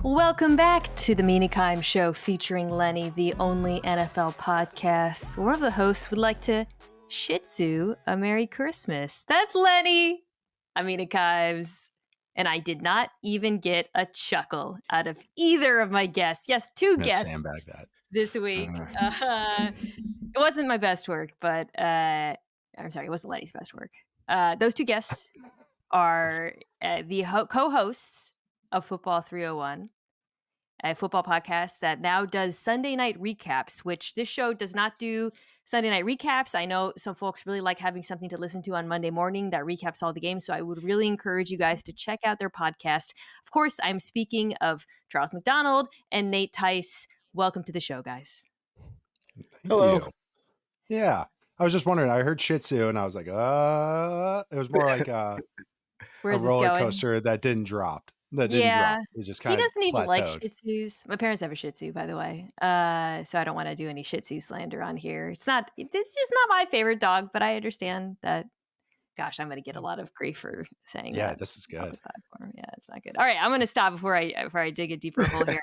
Welcome back to the Mina Show featuring Lenny, the only NFL podcast. One of the hosts would like to Shih Tzu a Merry Christmas. That's Lenny. I'm Mina Kimes, and I did not even get a chuckle out of either of my guests. Yes, two guests sandbag that this week. It wasn't my best work, but I'm sorry, it wasn't Lenny's best work. Those two guests are the co-hosts of Football 301, a football podcast that now does Sunday night recaps, which this show does not do Sunday night recaps. I know some folks really like having something to listen to on Monday morning that recaps all the games, so I would really encourage you guys to check out their podcast. Of course, I'm speaking of Charles McDonald and Nate Tice. Welcome to the show, guys. Hello. Yeah. I was just wondering, I heard Shih Tzu and I was like, it was more like a roller coaster that didn't drop. It was just kind of He doesn't even plateaued. like Shih Tzus. My parents have a Shih Tzu, by the way. So I don't want to do any Shih Tzu slander on here. It's just not my favorite dog, but I understand that. Gosh, I'm going to get a lot of grief for saying that. Yeah, this is good. Yeah, it's not good. All right, I'm going to stop before I dig a deeper hole here.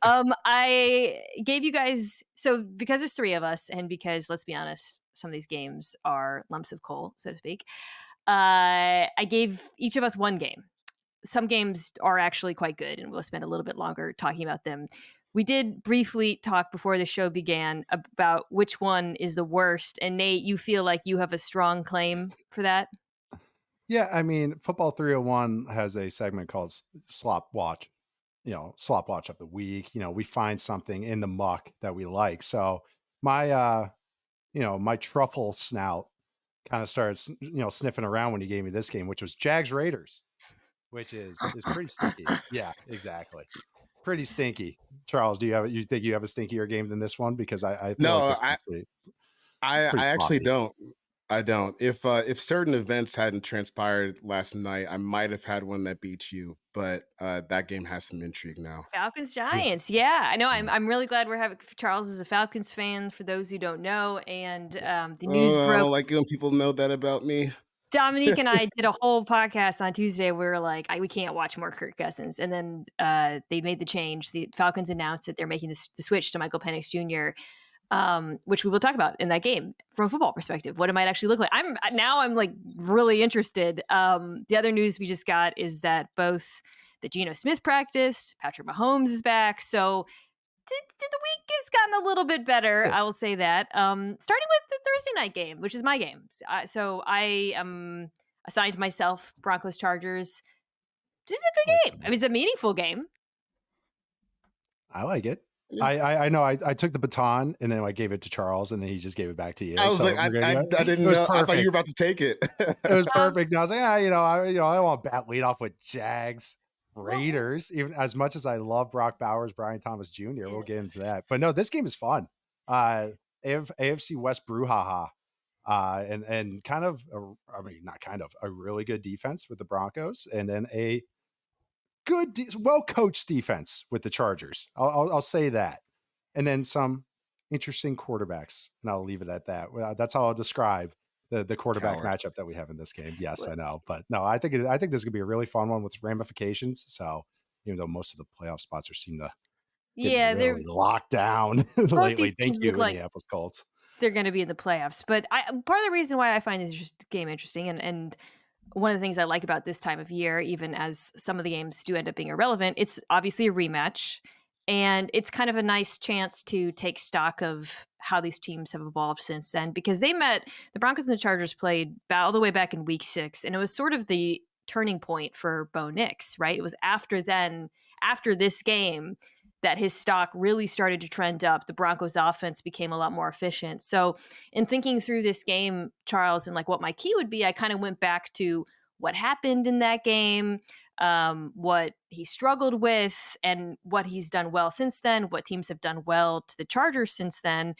I gave you guys, so because there's three of us, and because, let's be honest, some of these games are lumps of coal, so to speak, I gave each of us one game. Some games are actually quite good, and we'll spend a little bit longer talking about them. We did briefly talk before the show began about which one is the worst. And Nate, you feel like you have a strong claim for that? Yeah, I mean, Football 301 has a segment called Slop Watch, Slop Watch of the Week. We find something in the muck that we like. So my, my truffle snout kind of started, sniffing around when you gave me this game, which was Jags Raiders, which is pretty stinky. Yeah, exactly. Pretty stinky. Charles, you think you have a stinkier game than this one? Because I actually don't. I don't. If certain events hadn't transpired last night, I might have had one that beats you, but that game has some intrigue now. Falcons Giants. Yeah, I know. I'm really glad we're having Charles is a Falcons fan, for those who don't know, and the news broke. I don't like when people know that about me. Dominique and I did a whole podcast on Tuesday. We were like, we can't watch more Kirk Cousins. And then they made the change. The Falcons announced that they're making the switch to Michael Penix Jr., which we will talk about in that game from a football perspective, what it might actually look like. I'm like really interested. The other news we just got is that both the Geno Smith practiced, Patrick Mahomes is back. So the week has gotten a little bit better. I will say that. Starting with the Thursday night game, which is my game. So I am assigned myself Broncos Chargers. This is a good game. I mean, it's a meaningful game. I like it. I know. I took the baton and then I gave it to Charles, and then he just gave it back to you. I was like, I didn't know. I thought you were about to take it. It was perfect. And I was like, I want to lead off with Jags Raiders, even as much as I love Brock Bowers, Brian Thomas Jr. We'll get into that. But no, this game is fun. AFC West brouhaha. And kind of, a really good defense with the Broncos, and then a good, well-coached defense with the Chargers. I'll say that. And then some interesting quarterbacks, and I'll leave it at that. That's how I'll describe the quarterback matchup that we have in this game. Yes, I know. But no, I think this could be a really fun one with ramifications. So even though most of the playoff spots seem to get really locked down lately. Thank you, Indianapolis Colts. They're going to be in the playoffs. But part of the reason why I find this game interesting, and one of the things I like about this time of year, even as some of the games do end up being irrelevant, it's obviously a rematch. And it's kind of a nice chance to take stock of how these teams have evolved since then, because the Broncos and the Chargers played all the way back in week 6. And it was sort of the turning point for Bo Nix, right? It was after this game, that his stock really started to trend up. The Broncos offense became a lot more efficient. So in thinking through this game, Charles, and like what my key would be, I kind of went back to what happened in that game, what he struggled with, and what he's done well since then, what teams have done well to the Chargers since then.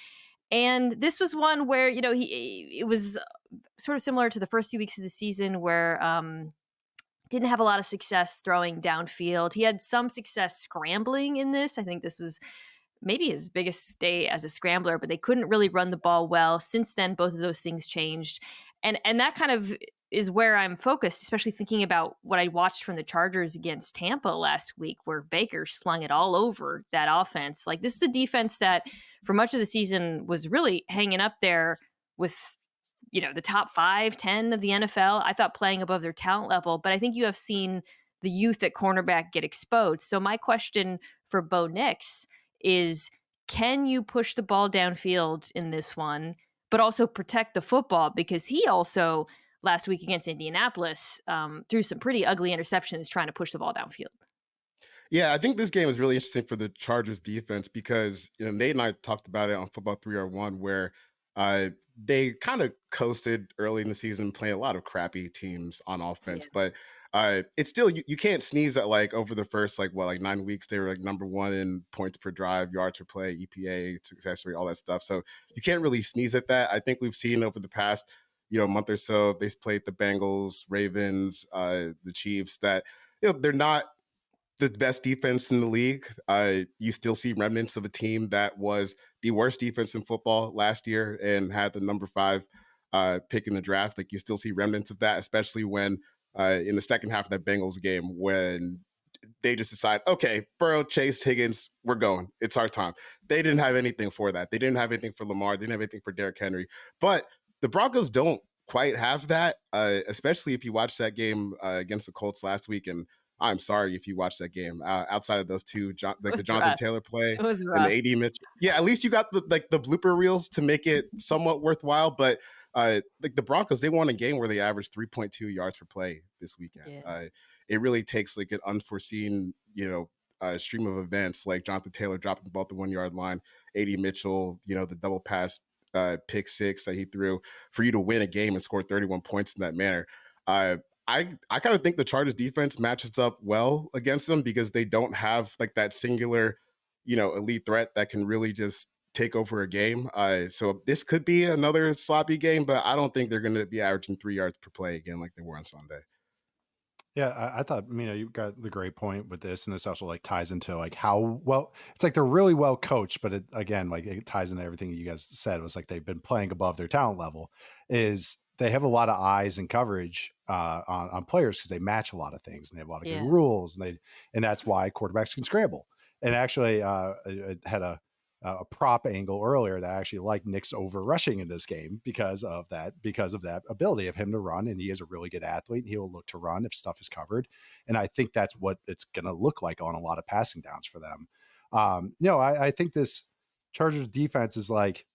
And this was one where, it was sort of similar to the first few weeks of the season where didn't have a lot of success throwing downfield. He had some success scrambling in this. I think this was maybe his biggest day as a scrambler, but they couldn't really run the ball well. Since then, both of those things changed. And that kind of is where I'm focused, especially thinking about what I watched from the Chargers against Tampa last week, where Baker slung it all over that offense. Like, this is a defense that for much of the season was really hanging up there with, the top 5-10 of the NFL. I thought playing above their talent level, but I think you have seen the youth at cornerback get exposed. So my question for Bo Nix is, can you push the ball downfield in this one, but also protect the football? Because he also last week against Indianapolis threw some pretty ugly interceptions trying to push the ball downfield. Yeah, I think this game is really interesting for the Chargers defense because Nate and I talked about it on Football 301 where they kind of coasted early in the season playing a lot of crappy teams on offense, but it's still you can't sneeze at like over the first 9 weeks they were like number one in points per drive, yards per play, EPA, success rate, all that stuff. So you can't really sneeze at that. I think we've seen over the past month or so they've played the Bengals, Ravens, the Chiefs that they're not the best defense in the league. You still see remnants of a team that was the worst defense in football last year and had the number 5 pick in the draft. Like, you still see remnants of that, especially when in the second half of that Bengals game when they just decide, okay, Burrow, Chase, Higgins, we're going. It's our time. They didn't have anything for that. They didn't have anything for Lamar. They didn't have anything for Derrick Henry. But the Broncos don't quite have that, especially if you watch that game against the Colts last week. And I'm sorry if you watched that game outside of those two, the Jonathan Taylor play and the AD Mitchell. Yeah, at least you got the blooper reels to make it somewhat worthwhile. But the Broncos, they won a game where they averaged 3.2 yards per play this weekend. Yeah. It really takes like an unforeseen, stream of events like Jonathan Taylor dropping the ball at the 1 yard line, AD Mitchell, the double pass pick 6 that he threw for you to win a game and score 31 points in that manner. I kind of think the Chargers defense matches up well against them because they don't have like that singular, elite threat that can really just take over a game. So this could be another sloppy game, but I don't think they're going to be averaging 3 yards per play again like they were on Sunday. Yeah, I thought, you got the great point with this, and this also like ties into like how well it's like they're really well coached, but it ties into everything you guys said. It was like they've been playing above their talent level. Is they have a lot of eyes and coverage on players because they match a lot of things and they have a lot of good rules, and that's why quarterbacks can scramble. And actually, it had a prop angle earlier that I actually like Nick's over rushing in this game because of that ability of him to run. And he is a really good athlete. He will look to run if stuff is covered. And I think that's what it's going to look like on a lot of passing downs for them. I think this Chargers defense is like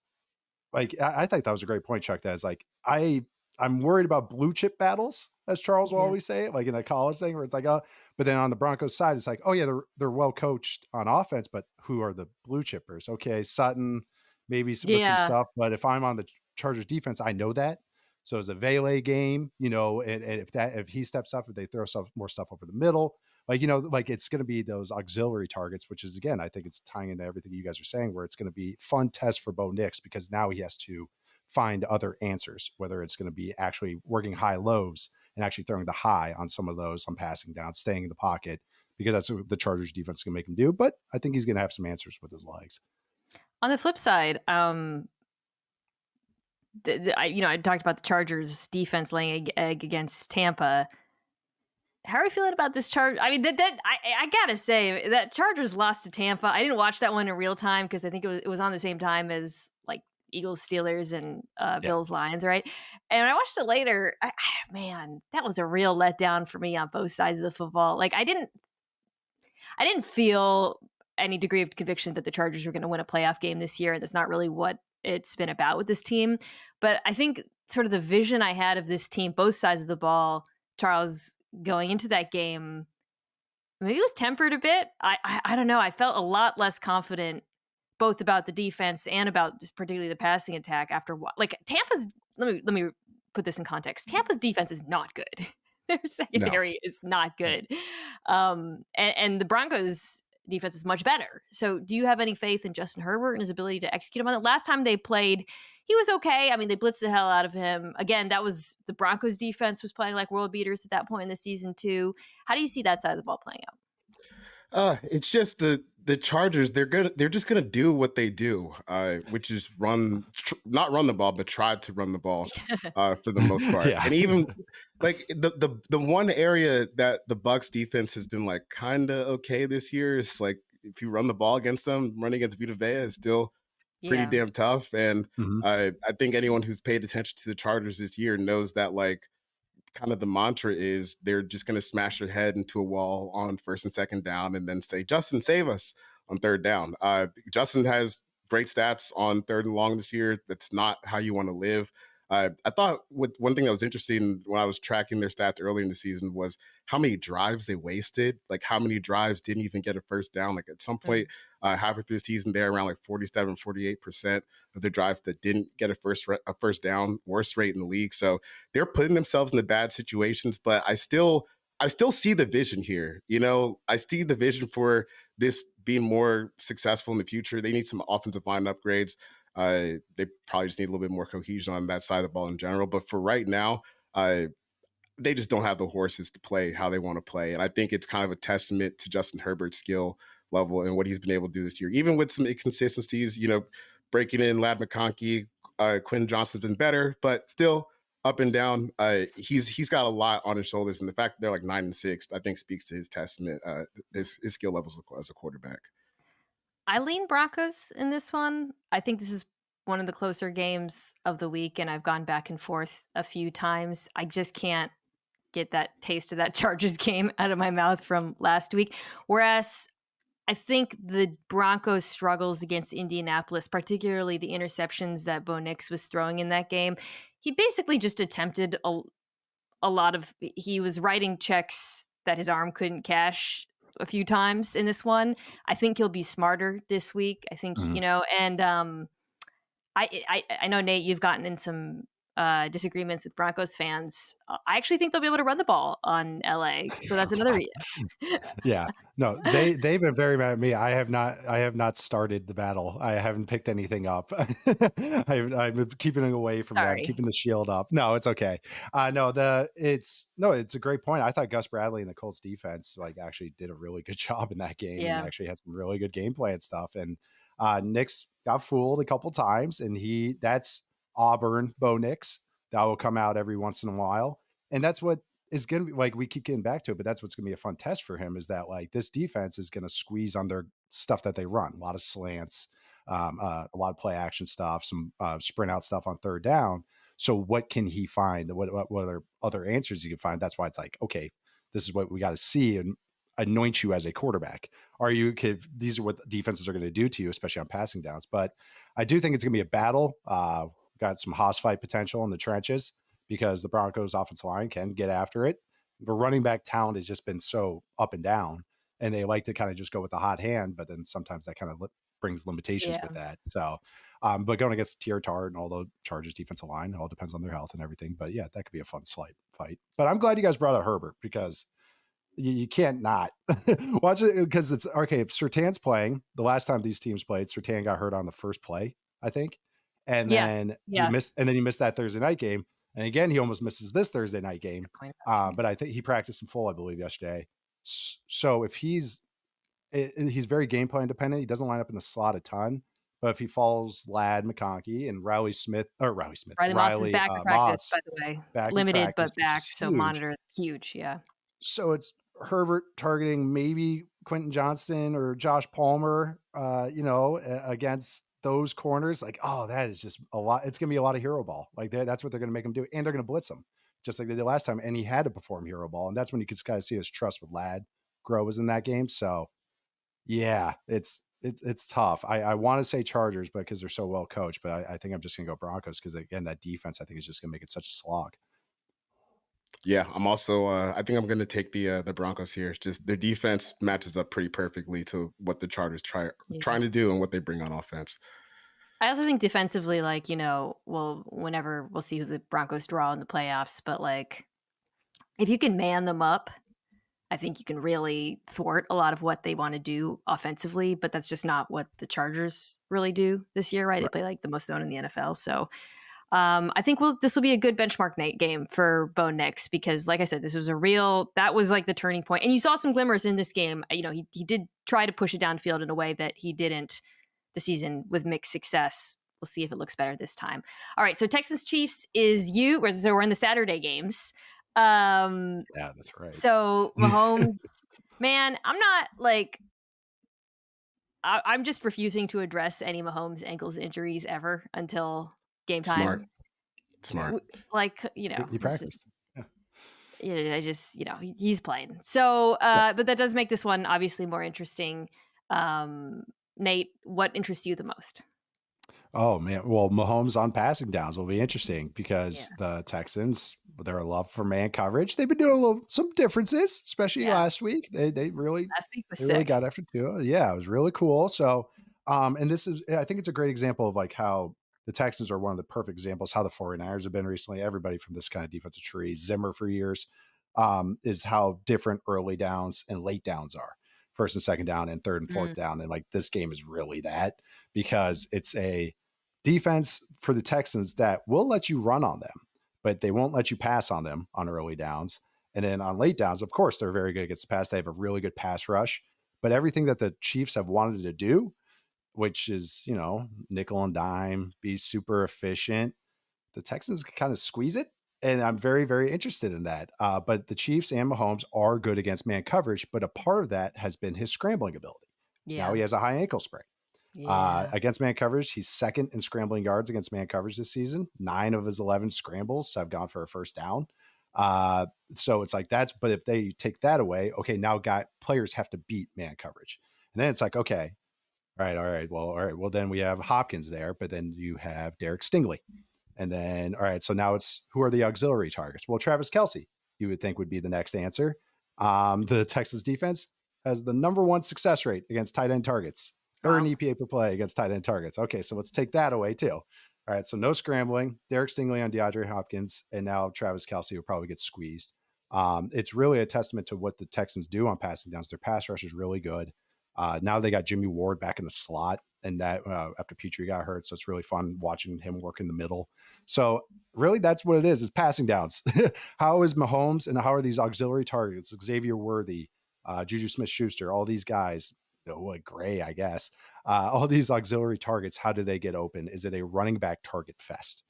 I think that was a great point, Chuck. That is like, I'm worried about blue chip battles, as Charles will always say it, like in a college thing where it's like, but then on the Broncos side, it's like, oh yeah, they're well coached on offense, but who are the blue chippers? Okay, Sutton, maybe with some stuff, but if I'm on the Chargers defense, I know that. So it's a Vele game, and if he steps up, if they throw more stuff over the middle, it's going to be those auxiliary targets, which is, again, I think it's tying into everything you guys are saying, where it's going to be fun test for Bo Nix because now he has to find other answers, whether it's going to be actually working high lows and actually throwing the high on some of those on passing down, staying in the pocket, because that's what the Chargers defense can make him do. But I think he's going to have some answers with his legs. On the flip side, I talked about the Chargers defense laying an egg against Tampa. How are you feeling about this Chargers? I mean, I gotta say that Chargers lost to Tampa. I didn't watch that one in real time because I think it was on the same time as like Eagles, Steelers, and Bills, Lions, right? And when I watched it later, man, that was a real letdown for me on both sides of the football. Like, I didn't feel any degree of conviction that the Chargers were going to win a playoff game this year, and that's not really what it's been about with this team. But I think sort of the vision I had of this team, both sides of the ball, Charles, going into that game, maybe it was tempered a bit. I don't know. I felt a lot less confident both about the defense and about particularly the passing attack after Tampa's. Let me put this in context. Tampa's defense is not good. Their secondary is not good. And the Broncos defense is much better. So do you have any faith in Justin Herbert and his ability to execute on it? Last time they played, he was okay. I mean, they blitzed the hell out of him. Again, that was the Broncos defense was playing like world beaters at that point in the season too. How do you see that side of the ball playing out? It's just the the Chargers, they're just gonna do what they do, which is not run the ball, but try to run the ball for the most part. Yeah. And even like the one area that the Bucks defense has been like kind of okay this year is like if you run the ball against them, running against Vita Vea is still pretty Yeah. damn tough. And Mhm. I think anyone who's paid attention to the Chargers this year knows that like kind of the mantra is they're just going to smash their head into a wall on first and second down and then say, Justin, save us on third down. Justin has great stats on third and long this year. That's not how you want to live. I thought one thing that was interesting when I was tracking their stats early in the season was how many drives they wasted, like how many drives didn't even get a first down. Like at some point, halfway through the season, they're around like 47, 48% of the drives that didn't get a first down, worst rate in the league. So they're putting themselves in the bad situations, but I still see the vision here. You know, I see the vision for this being more successful in the future. They need some offensive line upgrades. They probably just need a little bit more cohesion on that side of the ball in general. But for right now, they just don't have the horses to play how they want to play. And I think it's kind of a testament to Justin Herbert's skill level and what he's been able to do this year, even with some inconsistencies, you know, breaking in Lad McConkey, Quentin Johnston's been better, but still up and down. He's got a lot on his shoulders. And the fact that they're like 9-6, I think speaks to his testament, his skill levels as a quarterback. I lean Broncos in this one. I think this is one of the closer games of the week, and I've gone back and forth a few times. I just can't get that taste of that Chargers game out of my mouth from last week. Whereas I think the Broncos' struggles against Indianapolis, particularly the interceptions that Bo Nix was throwing in that game, he basically just attempted a lot of, he was writing checks that his arm couldn't cash a few times in this one. I think he'll be smarter this week. I think, Mhm. you know, and I know, Nate, you've gotten in some disagreements with Broncos fans. I actually think they'll be able to run the ball on LA. So that's another Yeah. No, they've been very mad at me. I have not started the battle. I haven't picked anything up. I've been keeping it away from them, Sorry. keeping the shield up. No, it's okay. It's a great point. I thought Gus Bradley and the Colts defense like actually did a really good job in that game and Yeah. actually had some really good game plan stuff. And Nix got fooled a couple times, and that's Auburn Bo Nix that will come out every once in a while. And that's what is going to be like, we keep getting back to it, but that's what's going to be a fun test for him is that like this defense is going to squeeze on their stuff that they run, a lot of slants, a lot of play action stuff, some sprint out stuff on third down. So what can he find? What other answers he can find? That's why it's like, okay, this is what we got to see and anoint you as a quarterback. These are what defenses are going to do to you, especially on passing downs. But I do think it's going to be a battle. Got some house fight potential in the trenches because the Broncos offensive line can get after it. The running back talent has just been so up and down, and they like to kind of just go with the hot hand, but then sometimes that kind of brings limitations Yeah. with that. So, but going against Tier Tart and all the Chargers defensive line, it all depends on their health and everything. But yeah, that could be a fun slight fight. But I'm glad you guys brought up Herbert because you can't not watch it because it's okay. If Surtain's playing, the last time these teams played, Surtain got hurt on the first play, I think. And Yes. then Yeah. you missed that Thursday night game. And again, he almost misses this Thursday night game. Point. But I think he practiced in full, I believe, yesterday. So if he's very game plan dependent, he doesn't line up in the slot a ton. But if he follows Lad McConkey and Riley Moss is back in practice, Moss by the way. back in Limited, practice, but which back. is So huge. monitor huge. Yeah. So it's Herbert targeting maybe Quentin Johnston or Josh Palmer, against those corners. Like, oh, that is just a lot. It's going to be a lot of hero ball. Like that's what they're going to make him do. And they're going to blitz him just like they did last time. And he had to perform hero ball. And that's when you could kind of see his trust with Lad grow was in that game. So yeah, it's tough. I want to say Chargers, but because they're so well coached, but I think I'm just going to go Broncos because again, that defense, I think is just going to make it such a slog. Yeah, I'm also. I think I'm going to take the Broncos here. Just their defense matches up pretty perfectly to what the Chargers trying to do and what they bring on offense. I also think defensively, like, whenever we'll see who the Broncos draw in the playoffs, but like, if you can man them up, I think you can really thwart a lot of what they want to do offensively. But that's just not what the Chargers really do this year, right? They play like the most zone in the NFL, so. I think this will be a good benchmark game for Bo Nix because, like I said, that was like the turning point. And you saw some glimmers in this game. He did try to push it downfield in a way that he didn't the season with mixed success. We'll see if it looks better this time. All right, so Texans Chiefs so we're in the Saturday games. Yeah, that's right. So Mahomes, man, I'm just refusing to address any Mahomes ankles injuries ever until game time. Smart. He practiced. Yeah, I just, he's playing. So, but that does make this one obviously more interesting. Nate, what interests you the most? Oh man, well, Mahomes on passing downs will be interesting because the Texans, their love for man coverage, they've been doing some differences, especially last week. They really last week was they sick. really got after two. Yeah, it was really cool. So, and I think it's a great example of like how the Texans are one of the perfect examples how the 49ers have been recently. Everybody from this kind of defensive tree, Zimmer for years, is how different early downs and late downs are. First and second down and third and fourth down. And like this game is really that because it's a defense for the Texans that will let you run on them, but they won't let you pass on them on early downs. And then on late downs, of course, they're very good against the pass. They have a really good pass rush, but everything that the Chiefs have wanted to do, which is, nickel and dime, be super efficient, the Texans can kind of squeeze it. And I'm very, very interested in that. But the Chiefs and Mahomes are good against man coverage, but a part of that has been his scrambling ability. Yeah. Now he has a high ankle sprain. Yeah. Against man coverage, he's second in scrambling yards against man coverage this season. 9 of his 11 scrambles have gone for a first down. So it's like but if they take that away, okay, now players have to beat man coverage. And then it's like, okay, all right. Well, then we have Hopkins there, but then you have Derek Stingley. And then, all right, so now it's who are the auxiliary targets? Well, Travis Kelce, you would think would be the next answer. The Texas defense has the number 1 success rate against tight end targets. Third in EPA per play against tight end targets. Okay, so let's take that away too. All right, so no scrambling. Derek Stingley on DeAndre Hopkins, and now Travis Kelce will probably get squeezed. It's really a testament to what the Texans do on passing downs. Their pass rush is really good. Now they got Jimmy Ward back in the slot, and that after Petrie got hurt, so it's really fun watching him work in the middle. So really, that's what it is passing downs. How is Mahomes and how are these auxiliary targets? Xavier Worthy, Juju Smith-Schuster, all these guys. Gray, I guess. All these auxiliary targets, how do they get open? Is it a running back target fest?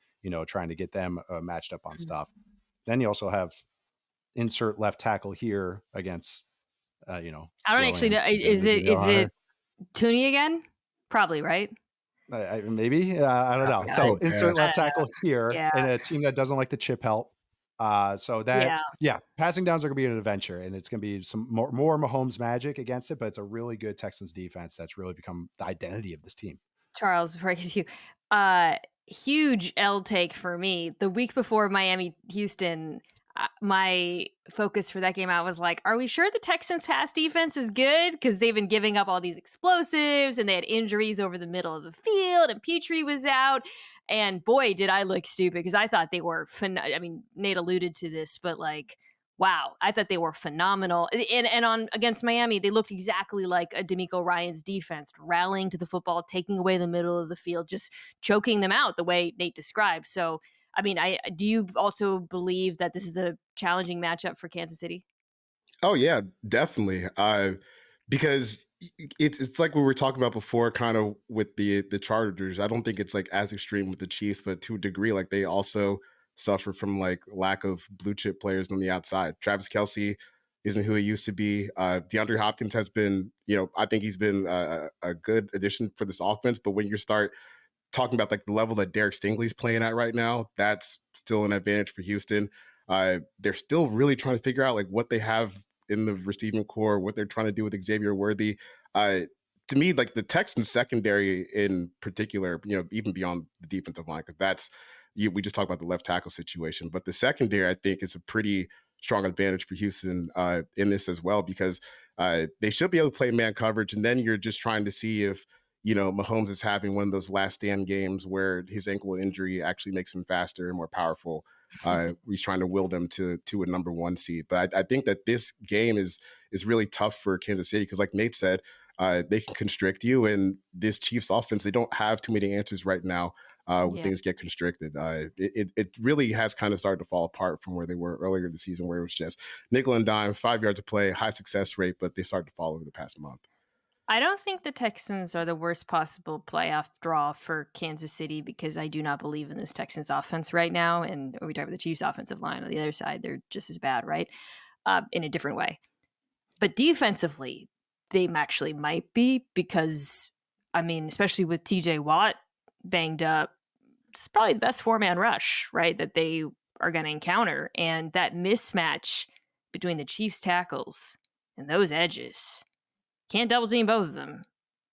Trying to get them matched up on stuff. Then you also have insert left tackle here against, I don't actually know. Is it Tooney again? Probably, right? Maybe. I don't know. So insert left tackle here in a team that doesn't like the chip help. So that, passing downs are going to be an adventure, and it's going to be some more Mahomes magic against it, but it's a really good Texans defense that's really become the identity of this team. Charles, before I get you, huge L take for me. The week before Miami-Houston, my focus for that game, I was like, are we sure the Texans pass defense is good? Because they've been giving up all these explosives, and they had injuries over the middle of the field, and Petrie was out. And boy, did I look stupid because I thought they were, Nate alluded to this, but wow, I thought they were phenomenal. And on against Miami, they looked exactly like a DeMeco Ryans defense, rallying to the football, taking away the middle of the field, just choking them out the way Nate described. So, do you also believe that this is a challenging matchup for Kansas City? Oh, yeah, definitely. Because it's like we were talking about before, kind of with the Chargers. I don't think it's as extreme with the Chiefs, but to a degree, they also suffer from lack of blue chip players on the outside. Travis Kelce isn't who he used to be. DeAndre Hopkins has been, I think he's been a good addition for this offense. But when you start talking about the level that Derek Stingley's playing at right now, that's still an advantage for Houston. They're still really trying to figure out what they have in the receiving core, what they're trying to do with Xavier Worthy. To me, the Texans secondary in particular, even beyond the defensive line, because we just talked about the left tackle situation, but the secondary, I think, is a pretty strong advantage for Houston in this as well, because they should be able to play man coverage. And then you're just trying to see if, Mahomes is having one of those last stand games where his ankle injury actually makes him faster and more powerful. He's trying to will them to a number 1 seed. But I think that this game is really tough for Kansas City because, like Nate said, they can constrict you. And this Chiefs offense, they don't have too many answers right now. when things get constricted. It really has kind of started to fall apart from where they were earlier in the season, where it was just nickel and dime, 5 yards to play, high success rate, but they started to fall over the past month. I don't think the Texans are the worst possible playoff draw for Kansas City because I do not believe in this Texans offense right now. And we talk about the Chiefs offensive line on the other side, they're just as bad, right? In a different way. But defensively, they actually might be because, I mean, especially with TJ Watt banged up, it's probably the best 4-man rush, right, that they are going to encounter. And that mismatch between the Chiefs tackles and those edges, can't double team both of them.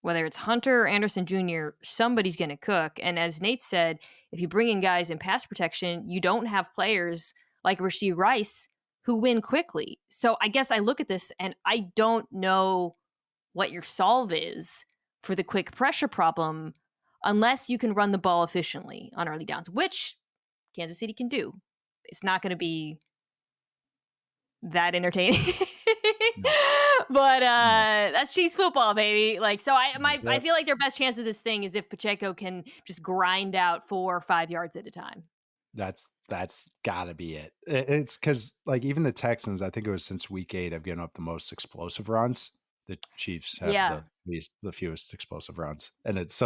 Whether it's Hunter or Anderson Jr., somebody's going to cook. And as Nate said, if you bring in guys in pass protection, you don't have players like Rashee Rice who win quickly. So I guess I look at this and I don't know what your solve is for the quick pressure problem unless you can run the ball efficiently on early downs, which Kansas City can do. It's not going to be that entertaining. But that's Chiefs football, baby. Like, so I feel like their best chance of this thing is if Pacheco can just grind out 4 or 5 yards at a time. That's gotta be it. It's because like even the Texans, I think it was since week 8, have given up the most explosive runs. The Chiefs have the fewest explosive runs, and it's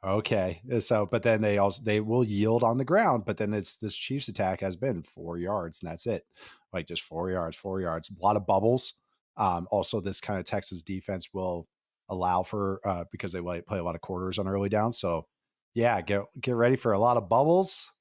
okay. So, but then they will yield on the ground, but then it's this Chiefs attack has been 4 yards, and that's it. Like just 4 yards, a lot of bubbles. Also, this kind of Texas defense will allow for because they play a lot of quarters on early downs. So, yeah, get ready for a lot of bubbles,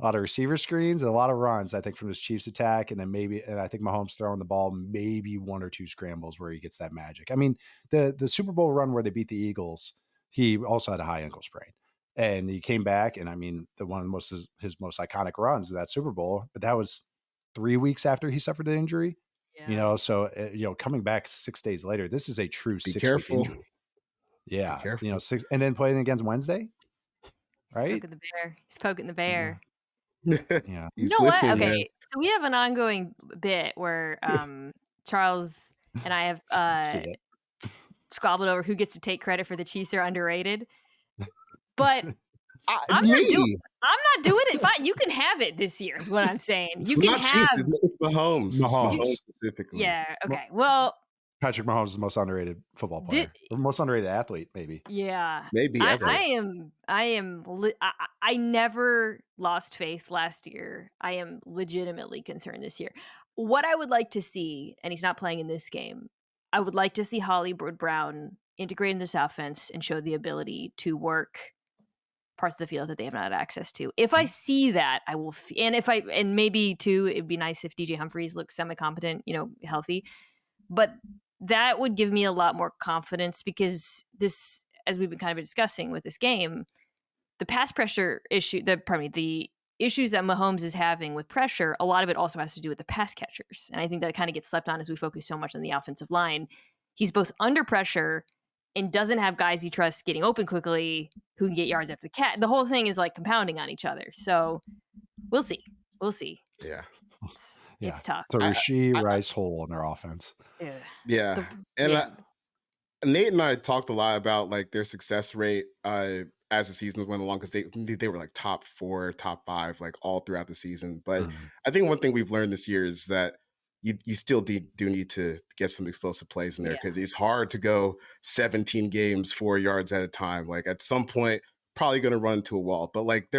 a lot of receiver screens, and a lot of runs, I think, from this Chiefs attack. And then I think Mahomes throwing the ball, maybe 1 or 2 scrambles where he gets that magic. I mean, the Super Bowl run where they beat the Eagles, he also had a high ankle sprain. And he came back, and I mean, one of his most iconic runs in that Super Bowl, but that was 3 weeks after he suffered the injury. Yeah. So coming back 6 days later, this is a true 6-week injury. Yeah, 6, and then playing against Wednesday, right? He's poking the bear. Yeah. He's You know what? listening, Okay, man. so we have an ongoing bit where Charles and I have squabbled over who gets to take credit for the Chiefs are underrated. But I'm not doing it. Fine, you can have it this year. Is what I'm saying. You can Not have Chiefs, it's Mahomes. It's Mahomes specifically. Yeah. Okay. Well, Patrick Mahomes is the most underrated football player, or most underrated athlete, maybe. Yeah, maybe ever. I never lost faith last year. I am legitimately concerned this year. What I would like to see, and he's not playing in this game, I would like to see Hollywood Brown integrate in this offense and show the ability to work parts of the field that they have not had access to. If I see that, I will. And maybe too, it'd be nice if DJ Humphries looks semi-competent, healthy. But that would give me a lot more confidence because this, as we've been kind of discussing with this game, the pass pressure issue, the issues that Mahomes is having with pressure, a lot of it also has to do with the pass catchers. And I think that kind of gets slept on as we focus so much on the offensive line. He's both under pressure and doesn't have guys he trusts getting open quickly who can get yards after the catch. The whole thing is like compounding on each other. So we'll see. Yeah. It's tough. It's a Rashee Rice hole in their offense. Yeah. Nate and I talked a lot about like their success rate as the season went along because they were like top 4, top 5, like all throughout the season. But I think one thing we've learned this year is that you still do need to get some explosive plays in there because it's hard to go 17 games 4 yards at a time. Like at some point, probably going to run into a wall. But like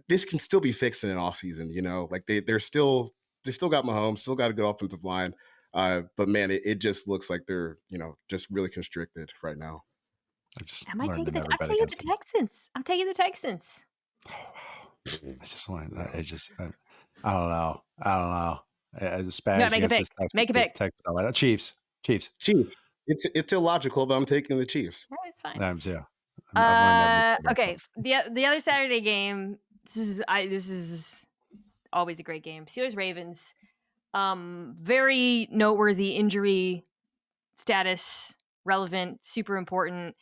this can still be fixed in an offseason, like they still got Mahomes, still got a good offensive line. But man, it just looks like they're, just really constricted right now. I'm taking the Texans. I'm taking the Texans. I just learned that. I don't know. Make a pick. Chiefs. It's illogical, but I'm taking the Chiefs. No, it's fine. Okay. The other Saturday game. This is always a great game. Steelers Ravens. Very noteworthy injury status, relevant, super important.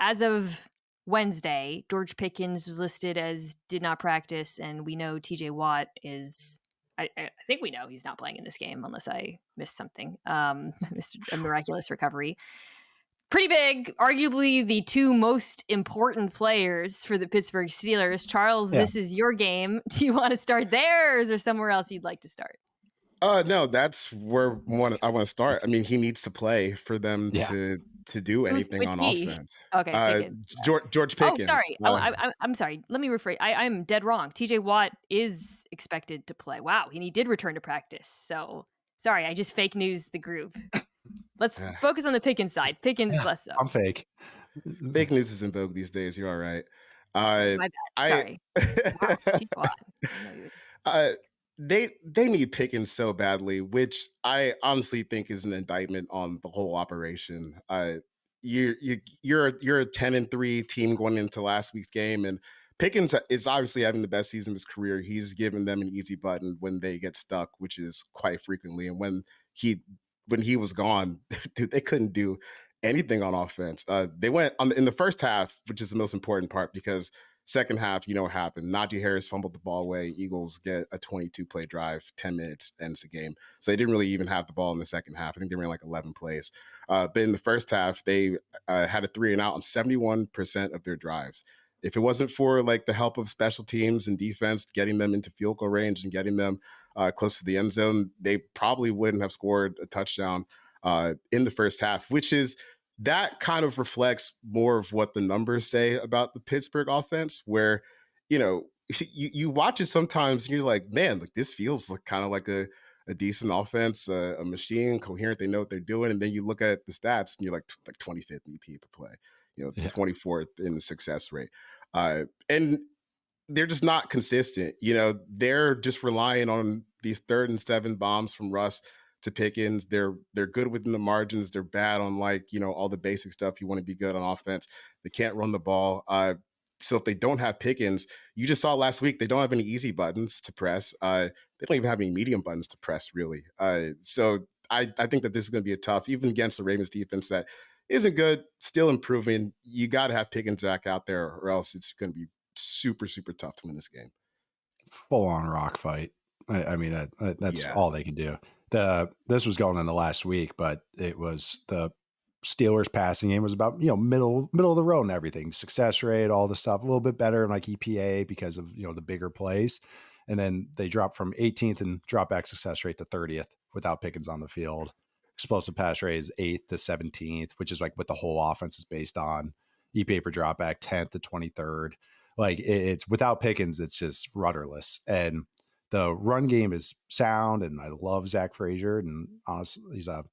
As of Wednesday, George Pickens was listed as did not practice, and we know TJ Watt is. I think we know he's not playing in this game unless I missed something. Missed a miraculous recovery. pretty big, arguably the two most important players for the Pittsburgh Steelers. Charles, this is your game. Do you want to start there, or is there somewhere else you'd like to start? No, that's where I want to start. I mean, he needs to play for them to do anything on offense. Okay, Pickens. George Pickens. Oh, sorry. I'm sorry. Let me rephrase. I'm dead wrong. TJ Watt is expected to play. Wow, and he did return to practice. So sorry, I just fake news the group. Let's focus on the Pickens side. Pickens less so. I'm fake. Fake news is in vogue these days. You're all right. My bad. Sorry. Wow, they need Pickens so badly, which I honestly think is an indictment on the whole operation. You're a 10-3 team going into last week's game, and Pickens is obviously having the best season of his career. He's given them an easy button when they get stuck, which is quite frequently. And when he was gone, dude, they couldn't do anything on offense. They went in the first half, which is the most important part, because second half, you know what happened. Najee Harris fumbled the ball away. Eagles get a 22-play drive, 10 minutes, ends the game. So they didn't really even have the ball in the second half. I think they ran like 11 plays. But in the first half, they had a 3-and-out on 71% of their drives. If it wasn't for like the help of special teams and defense, getting them into field goal range and getting them close to the end zone, they probably wouldn't have scored a touchdown in the first half, which is that kind of reflects more of what the numbers say about the Pittsburgh offense, where, you know, you watch it sometimes and you're like, man, like this feels like kind of like a decent offense, a machine, coherent. They know what they're doing. And then you look at the stats and you're like 25th EP per play, 24th in the success rate. And they're just not consistent. They're just relying on these 3rd and 7 bombs from Russ to Pickens. They're good within the margins. They're bad on all the basic stuff. You want to be good on offense. They can't run the ball. So if they don't have Pickens, you just saw last week, they don't have any easy buttons to press. They don't even have any medium buttons to press, really. So I think that this is going to be a tough, even against the Ravens defense that isn't good, still improving. You got to have Pickens back out there, or else it's going to be super, super tough to win this game. Full on rock fight. I mean, that's all they can do. This was going on the last week, but it was the Steelers passing game was about, middle of the road and everything. Success rate, all the stuff, a little bit better in like EPA because of, the bigger plays. And then they dropped from 18th and drop back success rate to 30th without Pickens on the field. Explosive pass rate is 8th to 17th, which is like what the whole offense is based on. EPA per drop back 10th to 23rd. Like it's without Pickens, it's just rudderless. And the run game is sound, and I love Zach Frazier. And honestly, he's a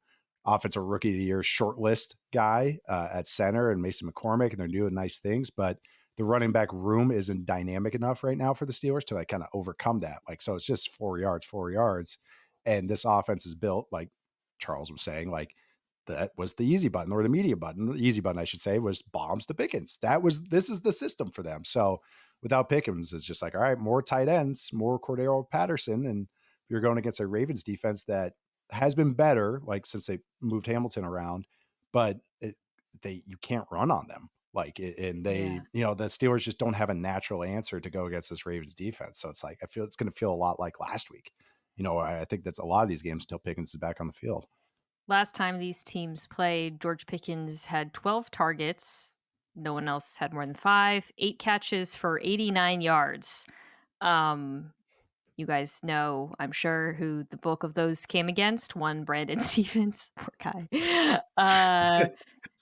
offensive rookie of the year shortlist guy at center, and Mason McCormick, and they're doing nice things. But the running back room isn't dynamic enough right now for the Steelers to like kind of overcome that. Like, so it's just 4 yards. And this offense is built, like Charles was saying, like that was the easy button, or the medium button. The easy button, I should say, was bombs to Pickens. This is the system for them. So without Pickens, it's just like, all right, more tight ends, more Cordero Patterson. And you're going against a Ravens defense that has been better, like since they moved Hamilton around, but you can't run on them. The Steelers just don't have a natural answer to go against this Ravens defense. So it's like, I feel it's going to feel a lot like last week. I think that's a lot of these games until Pickens is back on the field. Last time these teams played, George Pickens had 12 targets. No one else had more than 5, 8 catches for 89 yards. You guys know, I'm sure, who the bulk of those came against. One, Brandon Stephens. Poor guy.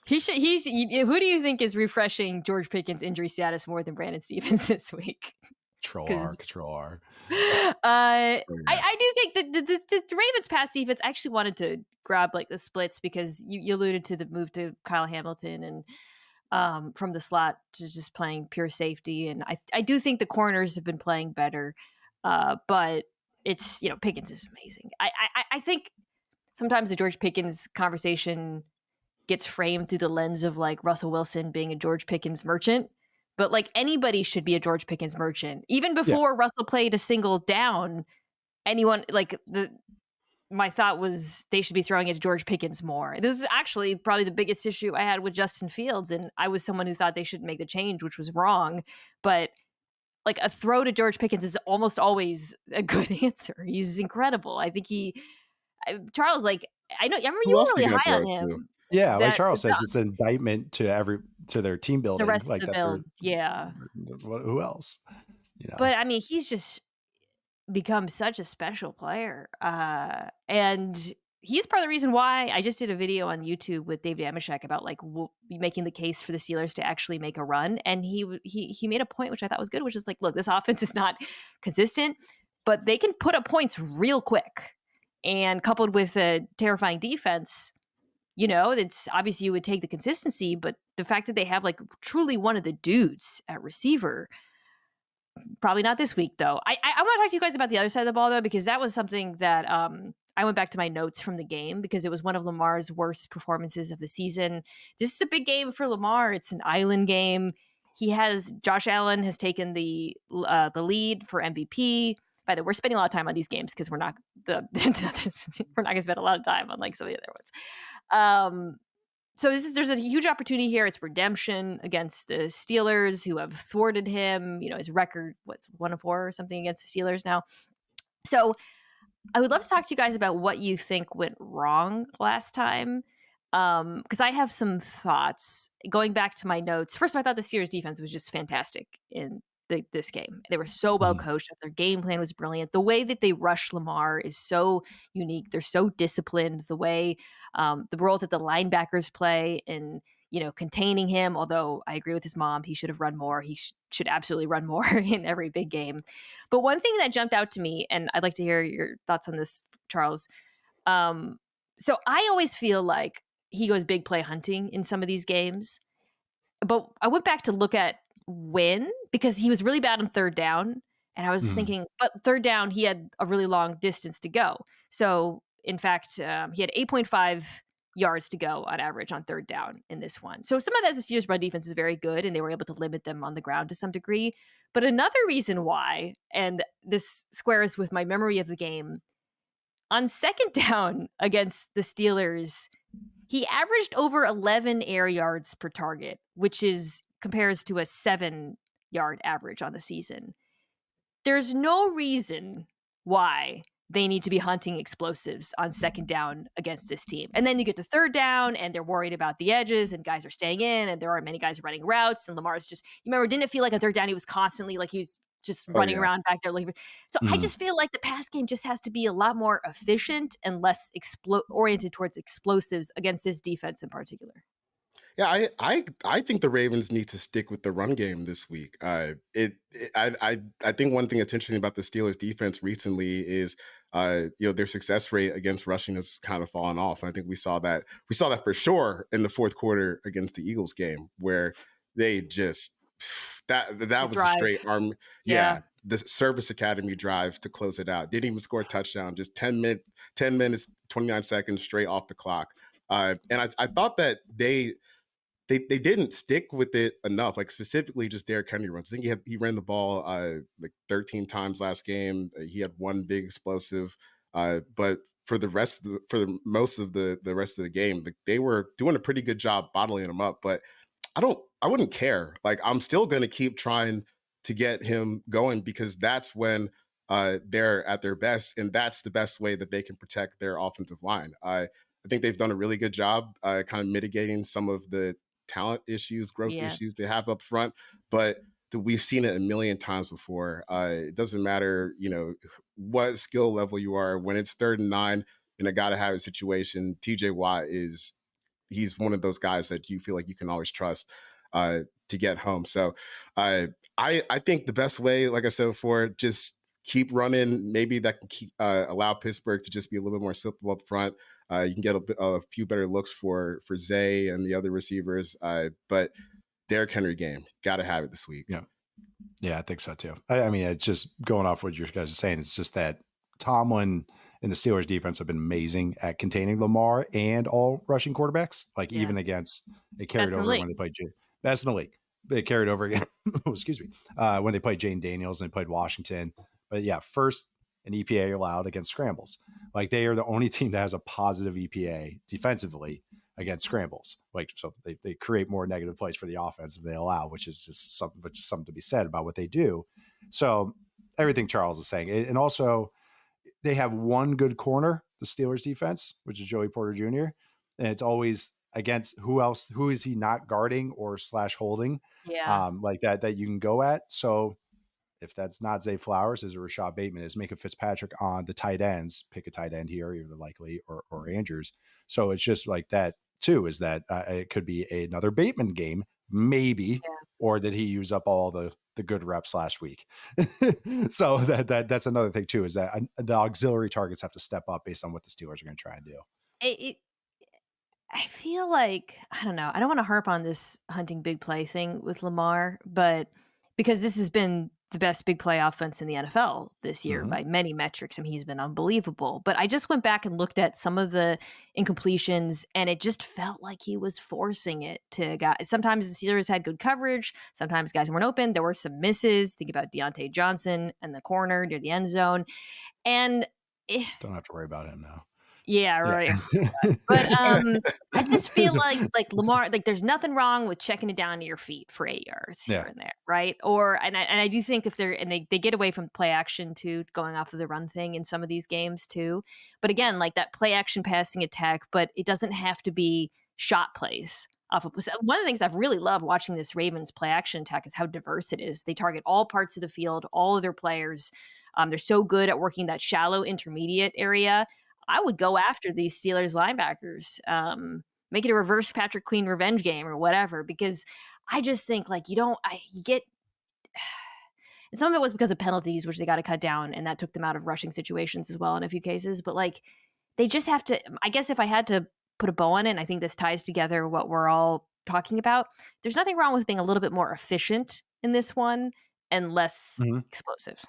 Who do you think is refreshing George Pickens' injury status more than Brandon Stephens this week? Control R. I do think that the Ravens pass defense actually wanted to grab like the splits, because you alluded to the move to Kyle Hamilton and from the slot to just playing pure safety. And I do think the corners have been playing better. But it's, Pickens is amazing. I think sometimes the George Pickens conversation gets framed through the lens of like Russell Wilson being a George Pickens merchant, but like anybody should be a George Pickens merchant. Even before Russell played a single down, my thought was they should be throwing it to George Pickens more. This is actually probably the biggest issue I had with Justin Fields. And I was someone who thought they should make the change, which was wrong. But like a throw to George Pickens is almost always a good answer. He's incredible. I think Charles, like, I remember you were really high on him. Yeah, like That Charles says, it's an indictment to their team the building, rest of like the that they're build, yeah. who else, you know? But I mean, he's just become such a special player. And he's part of the reason why I just did a video on YouTube with David Amishek about like making the case for the Steelers to actually make a run. And he made a point which I thought was good, which is like, look, this offense is not consistent, but they can put up points real quick. And coupled with a terrifying defense, it's obviously you would take the consistency, but the fact that they have like truly one of the dudes at receiver. Probably not this week, though. I want to talk to you guys about the other side of the ball, though, because that was something that I went back to my notes from the game because it was one of Lamar's worst performances of the season. This is a big game for Lamar. It's an island game. Josh Allen has taken the lead for MVP. By the way, we're spending a lot of time on these games because we're not going to spend a lot of time on like some of the other ones. So there's a huge opportunity here. It's redemption against the Steelers, who have thwarted him. His record was 1-4 or something against the Steelers now. So I would love to talk to you guys about what you think went wrong last time. Because I have some thoughts. Going back to my notes, first of all, I thought the Steelers defense was just fantastic in this game. They were so well coached. Their game plan was brilliant. The way that they rush Lamar is so unique. They're so disciplined. The way the role that the linebackers play in containing him. Although I agree with his mom, he should have run more. He should absolutely run more in every big game. But one thing that jumped out to me, and I'd like to hear your thoughts on this, Charles. So I always feel like he goes big play hunting in some of these games. But I went back to look at when, because he was really bad on third down. And I was thinking, but third down, he had a really long distance to go. So in fact, he had 8.5 yards to go on average on third down in this one. So some of that is the Steelers' run defense is very good, and they were able to limit them on the ground to some degree. But another reason why, and this squares with my memory of the game, on second down against the Steelers, he averaged over 11 air yards per target, which compares to a 7-yard average on the season. There's no reason why they need to be hunting explosives on second down against this team. And then you get to third down and they're worried about the edges and guys are staying in and there aren't many guys running routes. And Lamar's didn't it feel like on third down he was constantly like he was just running around back there looking for. So I just feel like the pass game just has to be a lot more efficient and less oriented towards explosives against this defense in particular. Yeah, I think the Ravens need to stick with the run game this week. I think one thing that's interesting about the Steelers defense recently is their success rate against rushing has kind of fallen off. And I think we saw that for sure in the fourth quarter against the Eagles game where they just that was a straight arm. Yeah. The Service Academy drive to close it out. Didn't even score a touchdown, just 10 minutes, 29 seconds straight off the clock. And I thought that they didn't stick with it enough, like specifically just Derrick Henry runs. I think he ran the ball like 13 times last game. He had one big explosive, but for most of the rest of the game, like, they were doing a pretty good job bottling him up. But I wouldn't care. Like, I'm still going to keep trying to get him going because that's when they're at their best, and that's the best way that they can protect their offensive line. I think they've done a really good job kind of mitigating some of the talent issues, growth issues they have up front, but we've seen it a million times before. It doesn't matter, what skill level you are. When it's 3rd and 9 in a gotta have it situation, TJ Watt he's one of those guys that you feel like you can always trust to get home. So I think the best way, like I said before, just keep running. Maybe that can allow Pittsburgh to just be a little bit more simple up front. You can get a few better looks for Zay and the other receivers. But Derrick Henry game, got to have it this week. Yeah, I think so too. I mean, it's just going off what you guys are saying. It's just that Tomlin and the Steelers defense have been amazing at containing Lamar and all rushing quarterbacks. Like even against, they carried over when they played best in the league. They carried over again. Excuse me. When they played Jane Daniels and they played Washington. But yeah, first an EPA allowed against scrambles. Like they are the only team that has a positive EPA defensively against scrambles. Like, so they create more negative plays for the offense than they allow, which is just something to be said about what they do. So everything Charles is saying, and also they have one good corner, the Steelers defense, which is Joey Porter Jr. And it's always, against who else? Who is he not guarding or / holding? Yeah. Like that you can go at. So if that's not Zay Flowers, is Rashad Bateman, is Minka Fitzpatrick on the tight ends. Pick a tight end here, either Likely or Andrews. So it's just like that too. Is that it could be another Bateman game, maybe, or did he use up all the good reps last week? So that's another thing too. Is that the auxiliary targets have to step up based on what the Steelers are going to try and do. I feel like, I don't know, I don't want to harp on this hunting big play thing with Lamar, but because this has been the best big play offense in the NFL this year by many metrics. I mean, he's been unbelievable. But I just went back and looked at some of the incompletions, and it just felt like he was forcing it to guys. Sometimes the Steelers had good coverage. Sometimes guys weren't open. There were some misses. Think about Deontay Johnson and the corner near the end zone. And don't have to worry about him now. Yeah, right. But I just feel like Lamar, like there's nothing wrong with checking it down to your feet for 8 yards here and there, right? Or and I do think if they get away from play action too, going off of the run thing in some of these games too. But again, like that play action passing attack, but it doesn't have to be shot plays. One of the things I've really loved watching this Ravens play action attack is how diverse it is. They target all parts of the field, all of their players. They're so good at working that shallow intermediate area. I would go after these Steelers linebackers, make it a reverse Patrick Queen revenge game or whatever, because I just think like and some of it was because of penalties, which they got to cut down, and that took them out of rushing situations as well in a few cases. But like, they just have to, I guess if I had to put a bow on it, and I think this ties together what we're all talking about, there's nothing wrong with being a little bit more efficient in this one and less explosive.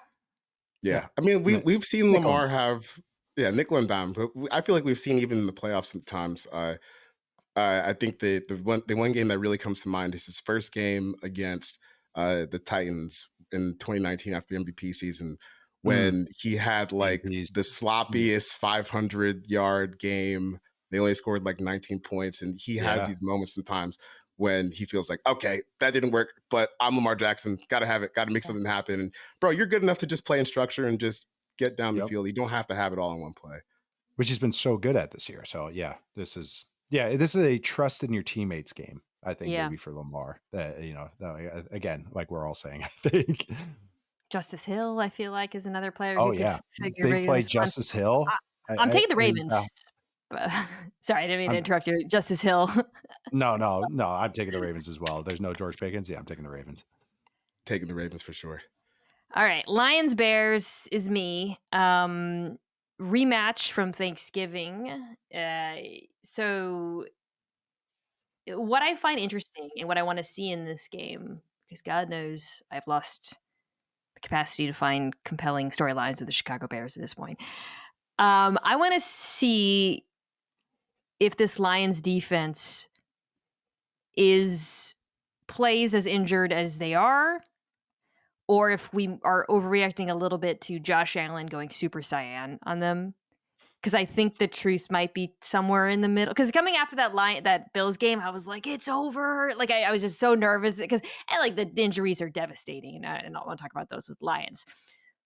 Yeah. I mean, we've seen Lamar have... Yeah, nickel and dime. But I feel like we've seen even in the playoffs sometimes. I think the one game that really comes to mind is his first game against the Titans in 2019 after the MVP season, when he had like the sloppiest 500-yard game. They only scored like 19 points, and he has these moments sometimes when he feels like, okay, that didn't work, but I'm Lamar Jackson. Got to have it. Got to make something happen. And bro, you're good enough to just play in structure and just get down the field. You don't have to have it all in one play, which he's been so good at this year. So this is a trust in your teammates game. I think maybe for Lamar that, again, like we're all saying, I think Justice Hill, I feel like, is another player who could figure big play Justice Hill. I'm taking the Ravens. But, sorry, I didn't mean to interrupt you. Justice Hill. No, I'm taking the Ravens as well. There's no George Pickens. Yeah, I'm taking the Ravens. Taking the Ravens for sure. All right, Lions Bears is me. Rematch from Thanksgiving. So what I find interesting and what I want to see in this game, because God knows I've lost the capacity to find compelling storylines of the Chicago Bears at this point. I want to see if this Lions defense plays as injured as they are, or if we are overreacting a little bit to Josh Allen going Super Saiyan on them. Because I think the truth might be somewhere in the middle. Because coming after that Bills game, I was like, it's over. Like, I was just so nervous because like the injuries are devastating. And I don't want to talk about those with Lions.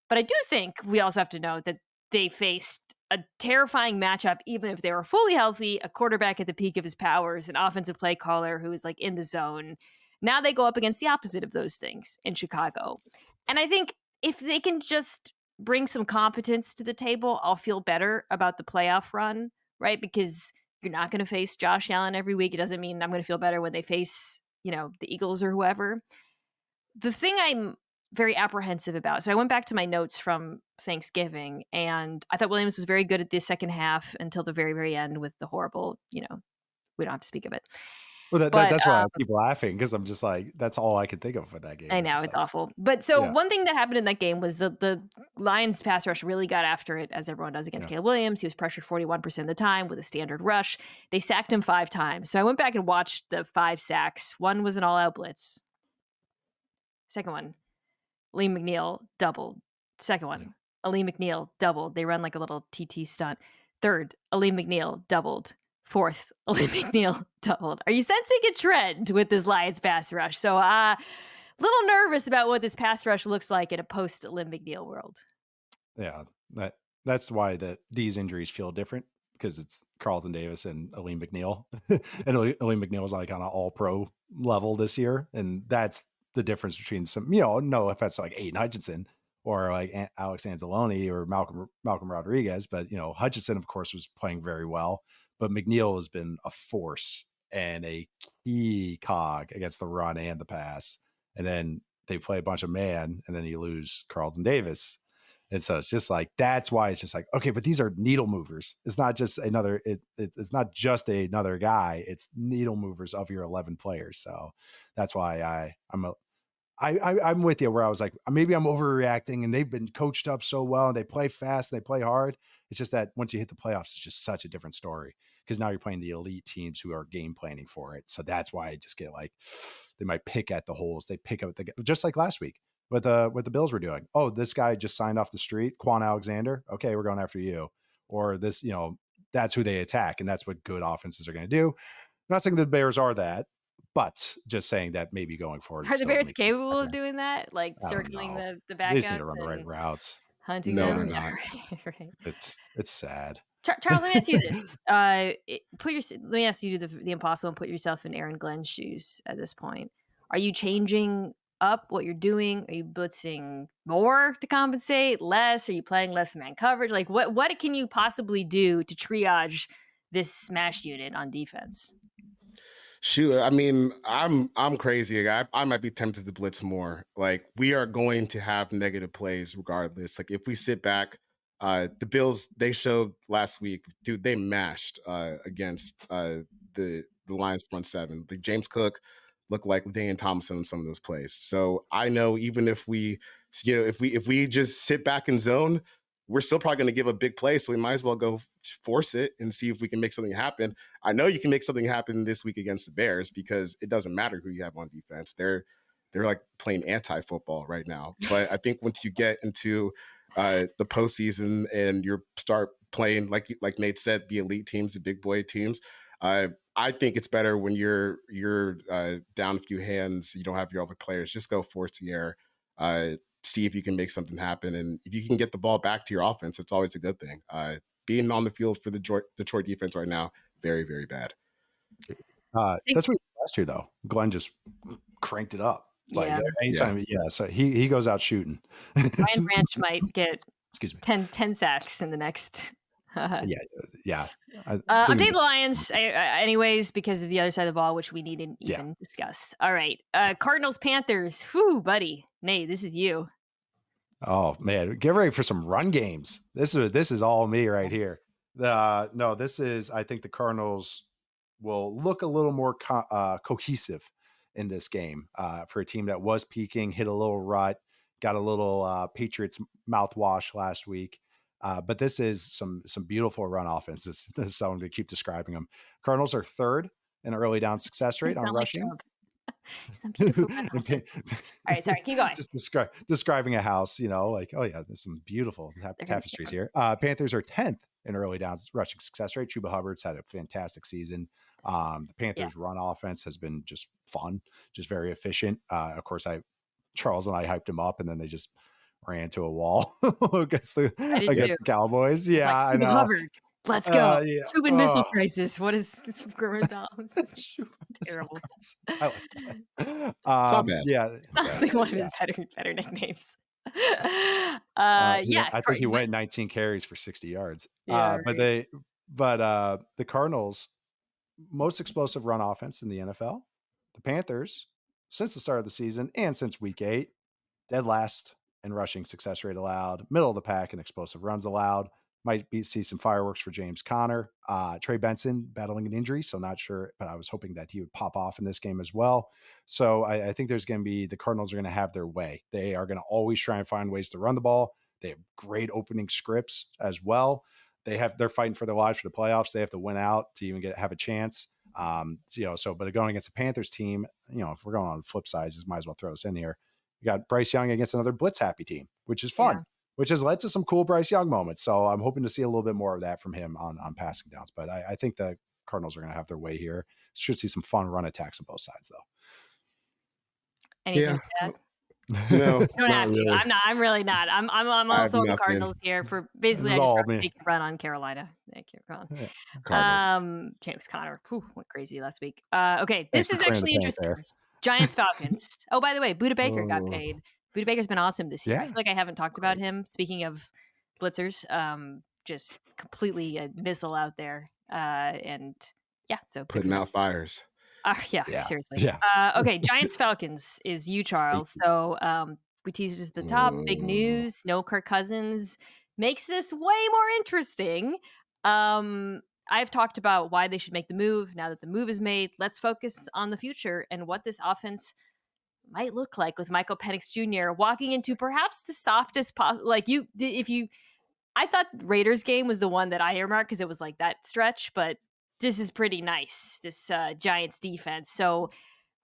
But I do think we also have to know that they faced a terrifying matchup, even if they were fully healthy, a quarterback at the peak of his powers, an offensive play caller who was like in the zone. Now they go up against the opposite of those things in Chicago. And I think if they can just bring some competence to the table, I'll feel better about the playoff run, right? Because you're not going to face Josh Allen every week. It doesn't mean I'm going to feel better when they face, the Eagles or whoever. The thing I'm very apprehensive about, so I went back to my notes from Thanksgiving, and I thought Williams was very good at the second half until the very, very end with the horrible, we don't have to speak of it. Well, that's why I keep laughing, because I'm just like, that's all I could think of for that game. I know, it's awful. But one thing that happened in that game was the Lions pass rush really got after it, as everyone does against Caleb Williams. He was pressured 41% of the time with a standard rush. They sacked him 5 times. So I went back and watched the 5 sacks. One was an all-out blitz. Second one, Lee McNeil doubled. Second one, Ali McNeil doubled. They run like a little TT stunt. Third, Ali McNeil doubled. Fourth, Ali McNeil doubled. Are you sensing a trend with this Lions pass rush? So little nervous about what this pass rush looks like in a post-Lim McNeil world. Yeah, that's why these injuries feel different, because it's Carlton Davis and Aleem McNeil. And Aleem McNeil was like on an all-pro level this year. And that's the difference between some, no offense to like Aiden Hutchinson or like Alex Anzalone or Malcolm Rodriguez. But, Hutchinson, of course, was playing very well. But McNeil has been a force and a key cog against the run and the pass. And then they play a bunch of man, and then you lose Carlton Davis. And so it's just like, that's why it's just like, okay, but these are needle movers. It's not just it's not just another guy. It's needle movers of your 11 players. So that's why I'm with you where I was like, maybe I'm overreacting, and they've been coached up so well and they play fast, and they play hard. It's just that once you hit the playoffs, it's just such a different story because now you're playing the elite teams who are game planning for it. So that's why I just get like, they might pick at the holes. They pick up just like last week with what the Bills were doing. Oh, this guy just signed off the street, Quan Alexander. Okay, we're going after you. Or this, that's who they attack. And that's what good offenses are going to do. I'm not saying the Bears are that, but just saying that maybe going forward. Are the Bears capable of doing that? Like circling the backups? They just need to run the right routes. Hunting No, them? they're not. Right. It's sad. Charles, let me ask you this. Let me ask you the impossible and put yourself in Aaron Glenn's shoes at this point. Are you changing up what you're doing? Are you blitzing more to compensate? Less? Are you playing less man coverage? Like what can you possibly do to triage this smash unit on defense? Shoot, I mean, I'm crazy. I might be tempted to blitz more. Like, we are going to have negative plays regardless. Like, if we sit back, the Bills, they showed last week, dude, they mashed against the Lions front seven. Like, James Cook looked like Daniel Thompson in some of those plays. So I know even if we, if we just sit back in zone, we're still probably going to give a big play. So we might as well go force it and see if we can make something happen. I know you can make something happen this week against the Bears because it doesn't matter who you have on defense. They're like playing anti-football right now. But I think once you get into the postseason and you start playing, like Nate said, the elite teams, the big boy teams, I think it's better when you're down a few hands, you don't have your other players. Just go force the air. See if you can make something happen. And if you can get the ball back to your offense, it's always a good thing. Being on the field for the Detroit defense right now, very, very bad. That's what last year, though. Glenn just cranked it up. Like anytime, so he goes out shooting. Ryan Branch might get excuse me 10 sacks in the next. Yeah. Update the Lions, anyways, because of the other side of the ball, which we needn't even discuss. All right, Cardinals Panthers. Whew, buddy, Nate, this is you. Oh man, get ready for some run games. This is all me right here. This is. I think the Cardinals will look a little more cohesive in this game for a team that was peaking, hit a little rut, got a little Patriots mouthwash last week. But this is some beautiful run offenses. So I'm going to keep describing them. Cardinals are third in early down success rate on rushing. Some beautiful run offense. All right, sorry, keep going. Just describing a house, like, oh yeah, there's some beautiful tapestries here. Panthers are 10th in early down rushing success rate. Chuba Hubbard's had a fantastic season. The Panthers run offense has been just fun, just very efficient. Of course, Charles and I hyped him up, and then they just ran to a wall against the Cowboys. Yeah, I know. Hubbard. Let's go. Cuban Missile Crisis. What is terrible? I like that. It's not bad. Yeah, sounds like one of his better nicknames. I think he went 19 carries for 60 yards. Yeah, but the Cardinals, most explosive run offense in the NFL. The Panthers, since the start of the season and since week 8, dead last in rushing success rate allowed, middle of the pack in explosive runs allowed. Might see some fireworks for James Conner. Trey Benson battling an injury, so not sure, but I was hoping that he would pop off in this game as well. So I think there's going to be, the Cardinals are going to have their way. They are going to always try and find ways to run the ball. They have great opening scripts as well. They're fighting for their lives for the playoffs. They have to win out to even have a chance. But going against the Panthers team, if we're going on the flip side, just might as well throw this in here. You got Bryce Young against another blitz happy team, which is fun. Yeah. Which has led to some cool Bryce Young moments. So I'm hoping to see a little bit more of that from him on passing downs. But I think the Cardinals are going to have their way here. Should see some fun run attacks on both sides, though. Anything to add? No, You don't not have to. really. I'm not. I'm really not. I'm I have also on the nothing. Cardinals here for This basically. is I just all got to me. take a run on Carolina. Thank you, Ron. Yeah. Cardinals. James Conner went crazy last week. Okay, Thanks this for is clearing the actually paint interesting. there. Giants Falcons. Oh, by the way, Buda Baker got Oh, paid. Buda Baker's been awesome this year. I Yeah. feel like I haven't talked about great. him. Speaking of blitzers, just completely a missile out there. And yeah, so good Putting for them. out fires. Yeah, Yeah. seriously. Yeah. Okay, Giants Falcons is you, Charles. Safety. So we teased this at the top. Big news. No Kirk Cousins makes this way more interesting. I've talked about why they should make the move. Now that the move is made, let's focus on the future and what this offense might look like with Michael Penix Jr. walking into perhaps the softest possible. Like I thought Raiders game was the one that I earmarked because it was like that stretch, but this is pretty nice. This Giants defense. So,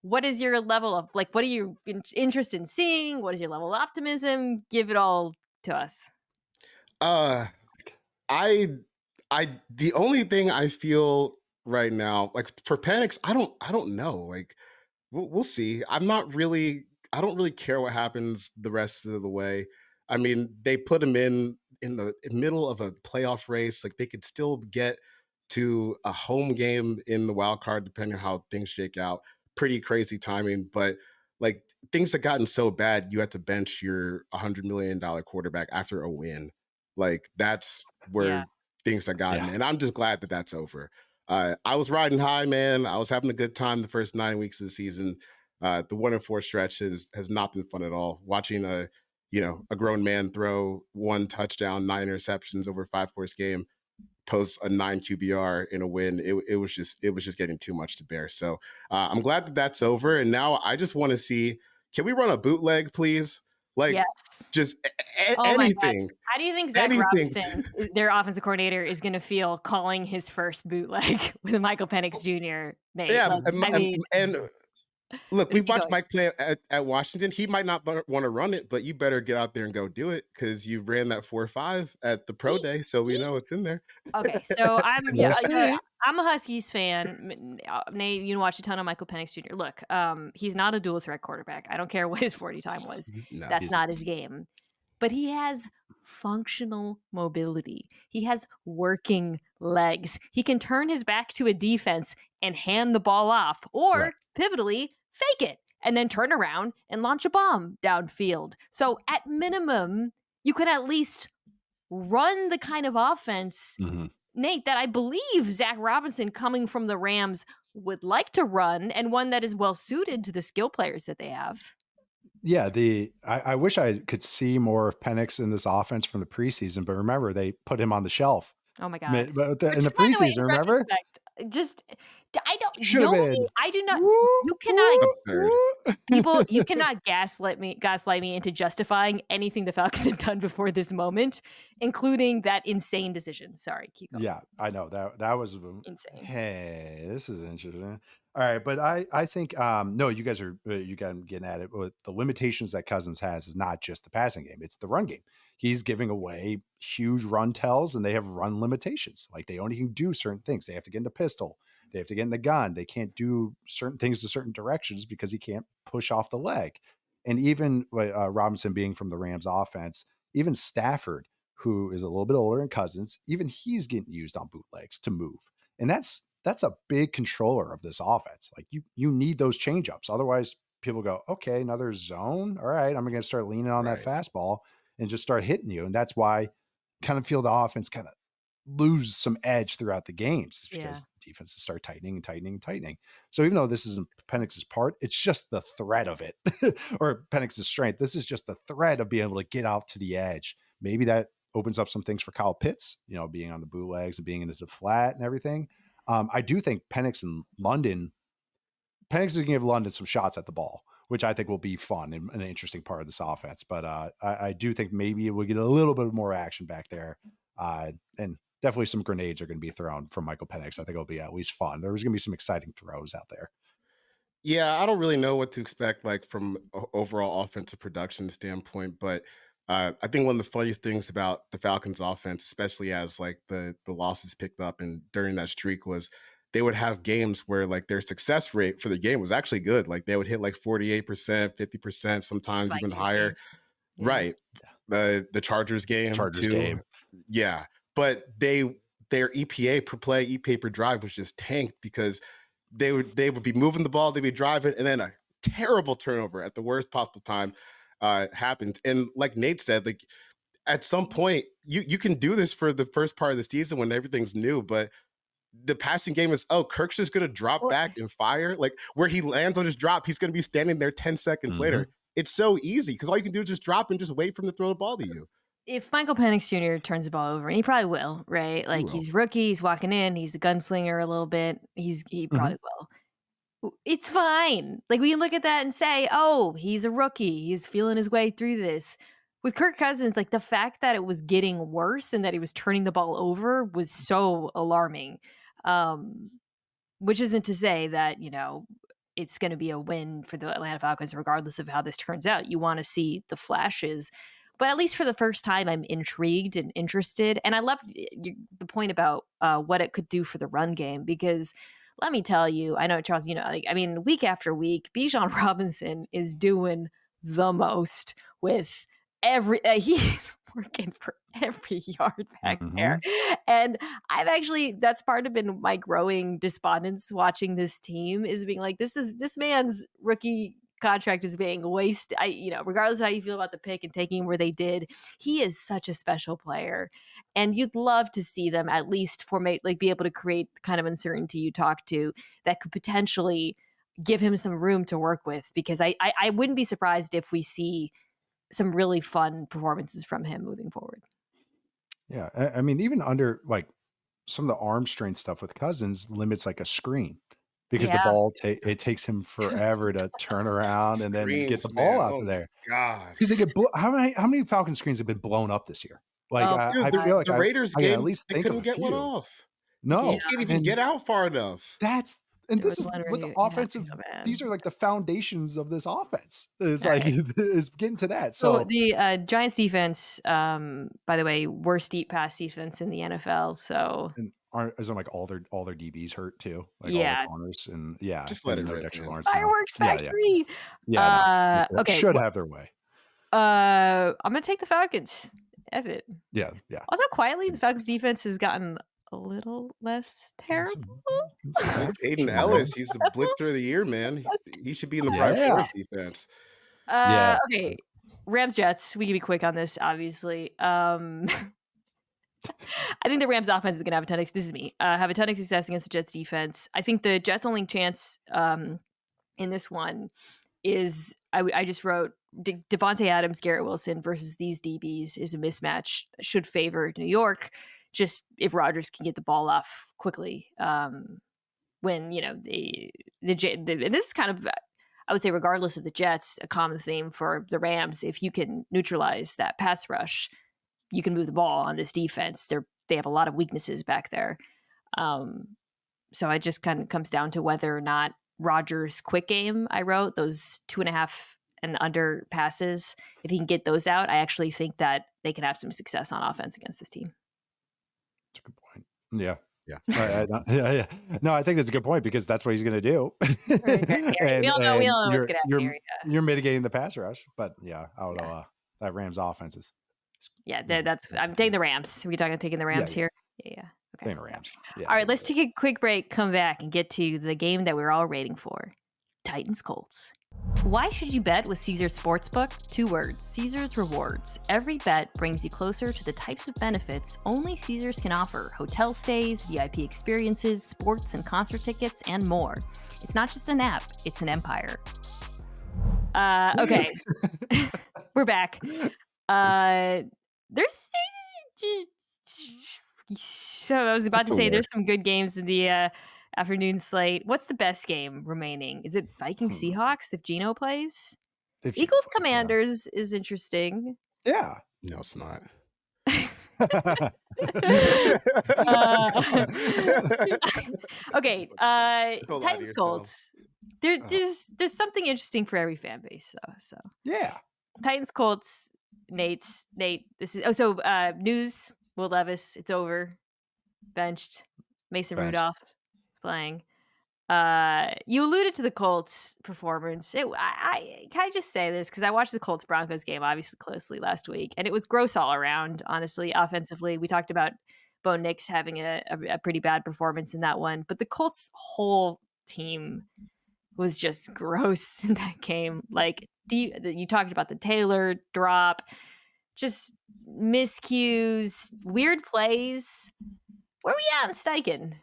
what is your level of like? What are you interested in seeing? What is your level of optimism? Give it all to us. Uh, I, the only thing I feel right now, like for Panics, I don't know. Like, we'll see. I don't really care what happens the rest of the way. I mean, they put him in the middle of a playoff race. Like, they could still get to a home game in the wild card, depending on how things shake out. Pretty crazy timing, but like things have gotten so bad, you have to bench your $100 million quarterback after a win. Like, that's Yeah. where things have gotten, Yeah. and I'm just glad that that's over. I was riding high, man. I was having a good time the first 9 weeks of the season. The 1-4 stretch has not been fun at all. Watching a grown man throw 1 touchdown, 9 interceptions over a 5-course game, post a 9 QBR in a win. It was just getting too much to bear. So I'm glad that that's over, and now I just want to see, can we run a bootleg, please? Like, Yes. just Oh my God. anything. How do you think Zach Anything. Robinson, their offensive coordinator, is going to feel calling his first bootleg with Michael Penix Jr. made? Yeah, Like, I mean, and look, we've keep watched going. Mike play at Washington. He might not want to run it, but you better get out there and go do it, because you ran that 4.5 at the pro day, so we know it's in there. Okay, so We'll see. I'm a Huskies fan. Nate, you watch a ton of Michael Penix Jr. Look, he's not a dual threat quarterback. I don't care what his 40 time was. No, That's not his game. But he has functional mobility. He has working legs. He can turn his back to a defense and hand the ball off, or Correct. pivotally fake it and then turn around and launch a bomb downfield. So at minimum, you could at least run the kind of offense, Nate, that I believe Zach Robinson, coming from the Rams, would like to run, and one that is well suited to the skill players that they have. Yeah, I wish I could see more of Penix in this offense from the preseason, but remember they put him on the shelf. Oh my God. But in Which, the by the way, preseason, in remember? retrospect, just I don't Should have nobody been. I do not Woo, you cannot Absurd. people you cannot gaslight me into justifying anything the Falcons have done before this moment, including that insane decision. Sorry, keep going. Yeah, I know that was Insane. Hey, this is interesting. All right, but I think no, you guys are getting at it. But the limitations that Cousins has is not just the passing game; it's the run game. He's giving away huge run tells, and they have run limitations. Like, they only can do certain things. They have to get in the pistol. They have to get in the gun. They can't do certain things to certain directions because he can't push off the leg. And even Robinson being from the Rams offense, even Stafford, who is a little bit older than Cousins, even he's getting used on bootlegs to move. And that's a big controller of this offense. Like, you need those changeups. Otherwise, people go, okay, another zone. All right, I'm going to start leaning on that fastball and just start hitting you. And that's why kind of feel the offense kind of lose some edge throughout the games, because defenses start tightening and tightening and tightening. So even though this isn't Penix's part, it's just the threat of it, or Penix's strength. This is just the threat of being able to get out to the edge. Maybe that opens up some things for Kyle Pitts, being on the bootlegs and being into the flat and everything. I do think Penix is going to give London some shots at the ball, which I think will be fun and an interesting part of this offense. But I do think maybe we'll get a little bit more action back there. And definitely some grenades are going to be thrown from Michael Penix. I think it'll be at least fun. There's going to be some exciting throws out there. Yeah, I don't really know what to expect, like, from overall offensive production standpoint, but I think one of the funniest things about the Falcons offense, especially as like the losses picked up and during that streak, was they would have games where like their success rate for the game was actually good. Like they would hit like 48%, 50%, sometimes even Vikings higher. game. Yeah. Right. The Chargers game too. Yeah. But their EPA per play, EPA per drive was just tanked because they would be moving the ball, they'd be driving, and then a terrible turnover at the worst possible time happened. And like Nate said, like at some point, you can do this for the first part of the season when everything's new, but the passing game is, Kirk's just going to drop back and fire. Like where he lands on his drop, he's going to be standing there 10 seconds later. It's so easy because all you can do is just drop and just wait for him to throw the ball to you. If Michael Penix Jr. turns the ball over, and he probably will, right? Like he's rookie, he's walking in, he's a gunslinger a little bit. He probably will. It's fine. Like we can look at that and say, oh, he's a rookie. He's feeling his way through this. With Kirk Cousins, like the fact that it was getting worse and that he was turning the ball over was so alarming. Which isn't to say that, you know, it's going to be a win for the Atlanta Falcons, regardless of how this turns out. You want to see the flashes. But at least for the first time, I'm intrigued and interested. And I love the point about what it could do for the run game, because let me tell you, I know, Charles, you know, like, I mean, week after week, Bijan Robinson is doing the most with he's working for every yard back there. And I've actually, that's part of been my growing despondence watching this team, is being like, this man's rookie contract is being wasted. You know, regardless of how you feel about the pick and taking him where they did, he is such a special player. And you'd love to see them at least be able to create the kind of uncertainty you talk to that could potentially give him some room to work with, because I wouldn't be surprised if we see some really fun performances from him moving forward. Yeah. I mean, even under like some of the arm strength stuff with Cousins limits like a screen, because the ball it takes him forever to turn around and then get the ball out of there. God, because they get how many Falcon screens have been blown up this year? Like dude, I feel like the Raiders I game, at least they couldn't get one off. No, he can't even get out far enough. This is what the offensive. These are like the foundations of this offense. It's like is getting to that. So the Giants defense, by the way, worst deep pass defense in the NFL. So isn't like all their DBs hurt too? Like all their corners and just let it rip. Fireworks factory. Okay, should have their way. I'm gonna take the Falcons. F it. Yeah. Also, quietly, the Falcons defense has gotten a little less terrible. Aiden Ellis, he's the blitzer of the year, man. He should be in the Brian Flores defense. Okay, Rams Jets. We can be quick on this, obviously. I think the Rams offense is going to have a ton of, this is me, have a ton of success against the Jets defense. I think the Jets' only chance in this one is, I just wrote, Devontae Adams, Garrett Wilson versus these DBs is a mismatch that should favor New York. Just if Rodgers can get the ball off quickly, when, you know, and this is kind of, I would say, regardless of the Jets, a common theme for the Rams. If you can neutralize that pass rush, you can move the ball on this defense. They have a lot of weaknesses back there. So it just kind of comes down to whether or not Rodgers' quick game, I wrote, those 2.5 and under passes, if he can get those out, I actually think that they can have some success on offense against this team. That's a good point. Yeah. No, I think that's a good point, because that's what he's going to do. We all know what's going to happen here. You're mitigating the pass rush, but I don't know. That Rams offense is. I'm taking the Rams. Are we taking the Rams here? Yeah. Okay. Taking the Rams. Yeah, all right, let's take a quick break, come back, and get to the game that we're all waiting for. Titans Colts. Why should you bet with Caesars Sportsbook? 2 words, Caesars Rewards. Every bet brings you closer to the types of benefits only Caesars can offer: hotel stays, VIP experiences, sports and concert tickets, and more. It's not just an app, it's an empire. Okay. We're back. There's so I was about to say there's some good games in the afternoon slate. What's the best game remaining? Is it Vikings Seahawks if Geno plays? Eagles Commanders is interesting. Yeah. No, it's not. Okay. Titans Colts. There's something interesting for every fan base, though. So yeah. Titans Colts. Nate. This is news. Will Levis. It's over. Benched. Mason Rudolph. playing. You alluded to the Colts performance. I can I just say this because I watched the Colts Broncos game obviously closely last week, and it was gross all around. Honestly, offensively, we talked about Bo Nix having a pretty bad performance in that one, but the Colts' whole team was just gross in that game. Like, you talked about the Taylor drop, just miscues, weird plays. Where we at in Steichen?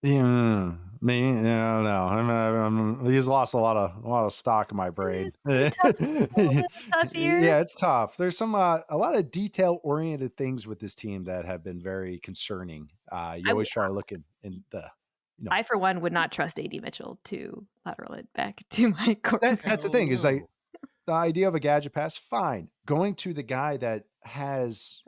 Yeah, maybe. Yeah, I don't know. He's lost a lot of stock in my brain. It's a tough year. Yeah, it's tough. There's some a lot of detail oriented things with this team that have been very concerning. You always try to look in the. I, for one, would not trust AD Mitchell to lateral it back to my quarterback. That's the thing is like the idea of a gadget pass, fine. Going to the guy that has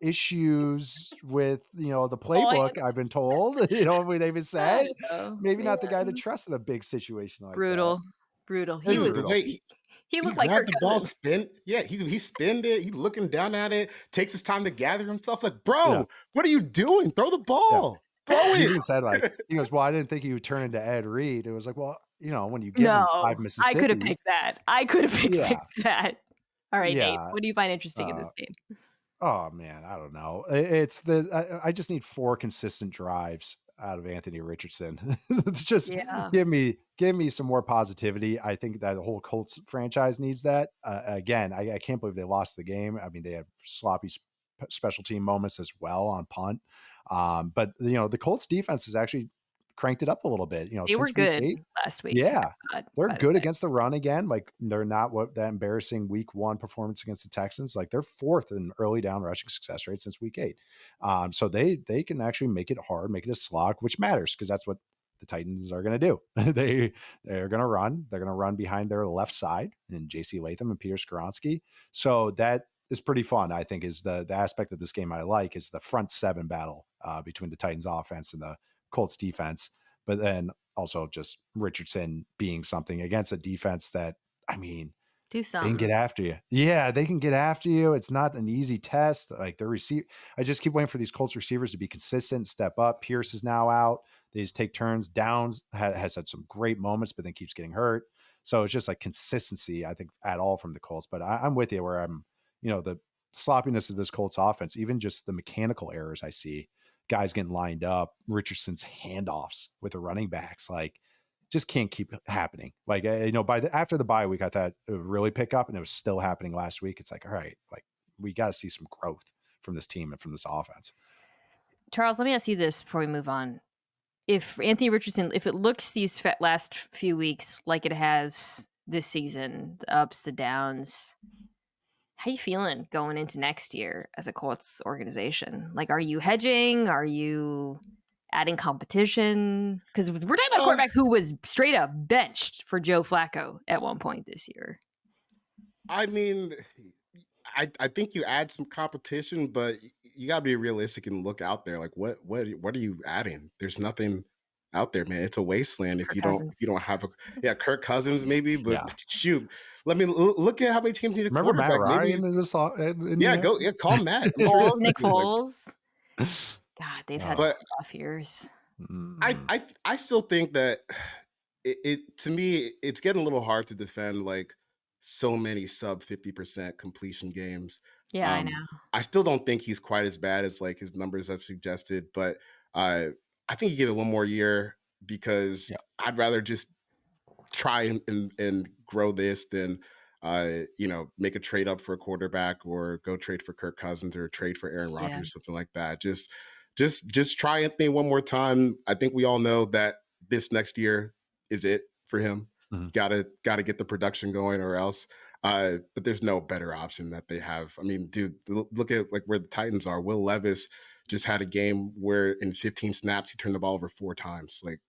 issues with the playbook, I've been told, what they've said, maybe not the guy to trust in a big situation like brutal. He was the way he looked like grabbed Kirk the ball, Cousins. he spinned it, he looking down at it, takes his time to gather himself, like, bro, what are you doing? Throw the ball. Throw he it. even said, like, he goes, well, I didn't think he would turn into Ed Reed. It was like, well, when you give him 5 Mississippis. I could have picked that. All right, Nate, what do you find interesting in this game? Oh man, I don't know. I just need 4 consistent drives out of Anthony Richardson. It's just give me some more positivity. I think that the whole Colts franchise needs that. Again, I can't believe they lost the game. I mean, they had sloppy special team moments as well on punt. But the Colts defense has actually cranked it up a little bit. They were good last week. Yeah, they're good against the run again. Like, they're not that embarrassing week 1 performance against the Texans. Like, they're 4th in early down rushing success rate since week 8. So they can actually make it hard, make it a slog, which matters because that's what the Titans are going to do. They're going to run. They're going to run behind their left side and J.C. Latham and Peter Skoronski. So that is pretty fun. I think is the aspect of this game I like is the front 7 battle between the Titans offense and the Colts defense, but then also just Richardson being something against a defense that, I mean, do something. They can get after you. Yeah, they can get after you. It's not an easy test. Like, I just keep waiting for these Colts receivers to be consistent, step up. Pierce is now out. They just take turns. Downs has had some great moments, but then keeps getting hurt. So it's just like consistency, I think, at all from the Colts. But I'm with you where I'm, the sloppiness of this Colts offense, even just the mechanical errors I see. Guys getting lined up, Richardson's handoffs with the running backs, like, just can't keep happening. Like, after the bye week, I thought it would really pick up, and it was still happening last week. It's like, all right, like, we got to see some growth from this team and from this offense. Charles, let me ask you this before we move on. If Anthony Richardson, if it looks these last few weeks like it has this season, the ups, the downs, how you feeling going into next year as a Colts organization? Like, are you hedging? Are you adding competition? Because we're talking about a quarterback who was straight up benched for Joe Flacco at one point this year. I mean, I think you add some competition, but you gotta be realistic and look out there. Like, what are you adding? There's nothing out there, man. It's a wasteland if you don't have Kirk Cousins maybe, but shoot, let me look at how many teams need a quarterback. Matt Ryan in this? Call Matt. Nick Foles. God, they've had some rough years. I still think that it to me it's getting a little hard to defend like so many sub 50% completion games. Yeah, I know. I still don't think he's quite as bad as like his numbers have suggested, but I think you give it one more year because I'd rather just try and grow this than make a trade up for a quarterback or go trade for Kirk Cousins or trade for Aaron Rodgers, something like that. Just try Anthony one more time. I think we all know that this next year is it for him. Mm-hmm. Gotta get the production going or else. But there's no better option that they have. I mean, dude, look at like where the Titans are. Will Levis just had a game where in 15 snaps, he turned the ball over 4 times. Like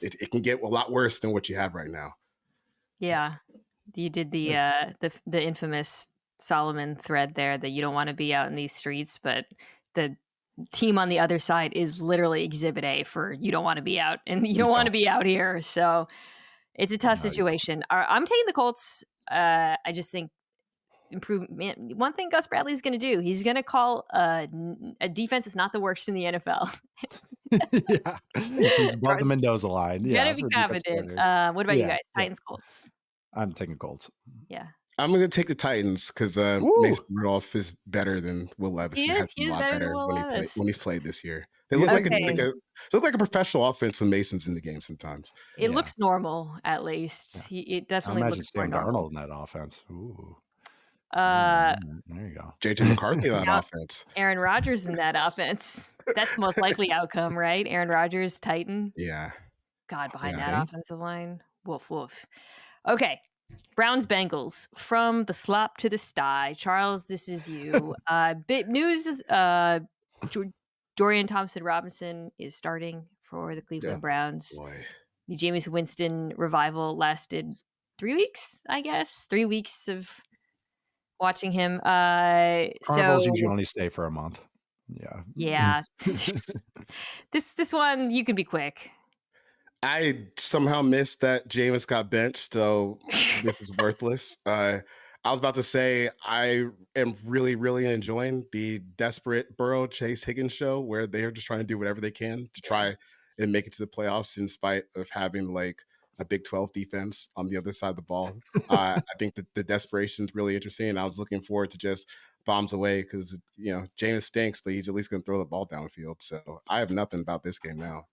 it can get a lot worse than what you have right now. Yeah. You did the infamous Solomon thread there that you don't want to be out in these streets, but the team on the other side is literally exhibit A for you don't want to be out and you don't want to be out here. So it's a tough situation. I'm taking the Colts. I just think improvement. One thing Gus Bradley's going to do, he's going to call a defense that's not the worst in the NFL. Yeah, he's above the Mendoza line. You Yeah, gotta be for defensive confident. coordinators. What about you Yeah, guys? yeah. Titans, Colts. I'm taking Colts. Yeah. I'm going to take the Titans because Ooh. Mason Rudolph is better than Will Levis. He and is. has He been a is lot better than better Will Levis. when he's played this year. It You looks guys like Okay. it look like a professional offense when Mason's in the game sometimes. It Yeah. looks normal, at least. It I definitely imagine looks more Sam normal. Darnold in that offense. Ooh. Uh, There you go. JJ McCarthy in that Now- offense. Aaron Rodgers in that offense. That's the most likely outcome, right? Aaron Rodgers, Titan. Yeah. God, behind Yeah. that offensive line. Woof, woof. Okay. Browns, Bengals. From the slop to the sty. Charles, this is you. Big news. Dorian Thompson-Robinson is starting for the Cleveland Browns. Boy. The Jameis Winston revival lasted 3 weeks, I guess. 3 weeks of watching him. Carnivals So usually only stay for a month. yeah. This one you can be quick. I somehow missed that Jameis got benched, so this is worthless. I was about to say I am really, really enjoying the desperate Burrow Chase Higgins show where they're just trying to do whatever they can to try and make it to the playoffs in spite of having like a Big 12 defense on the other side of the ball. I think that the desperation is really interesting. I was looking forward to just bombs away because, Jameis stinks, but he's at least going to throw the ball downfield. So I have nothing about this game now.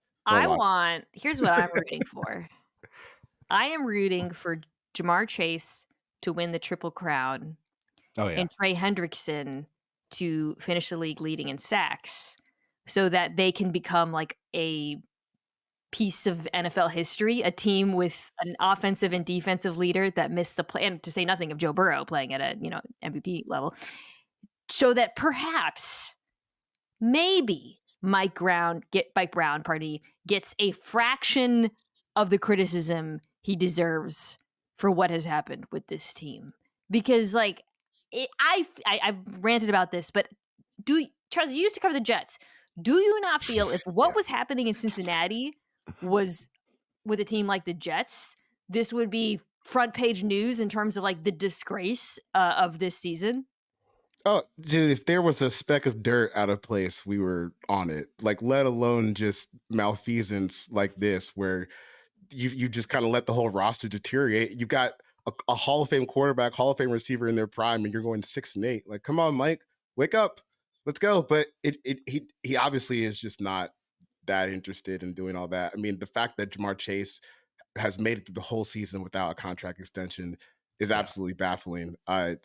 Here's what I'm rooting for. I am rooting for Jamar Chase to win the Triple Crown and Trey Hendrickson to finish the league leading in sacks so that they can become like a piece of NFL history, a team with an offensive and defensive leader that missed the play, and to say nothing of Joe Burrow playing at a MVP level, so that perhaps maybe Mike Brown gets a fraction of the criticism he deserves for what has happened with this team. Because I've ranted about this, but Charles, you used to cover the Jets. Do you not feel if what was happening in Cincinnati was with a team like the Jets, this would be front page news in terms of like the disgrace of this season? Oh, dude, if there was a speck of dirt out of place, we were on it. Like, let alone just malfeasance like this, where you just kind of let the whole roster deteriorate. You got a Hall of Fame quarterback, Hall of Fame receiver in their prime, and you're going 6-8. Like, come on, Mike, wake up, let's go. But he obviously is just not that interested in doing all that. I mean, the fact that Jamar Chase has made it through the whole season without a contract extension is absolutely baffling. I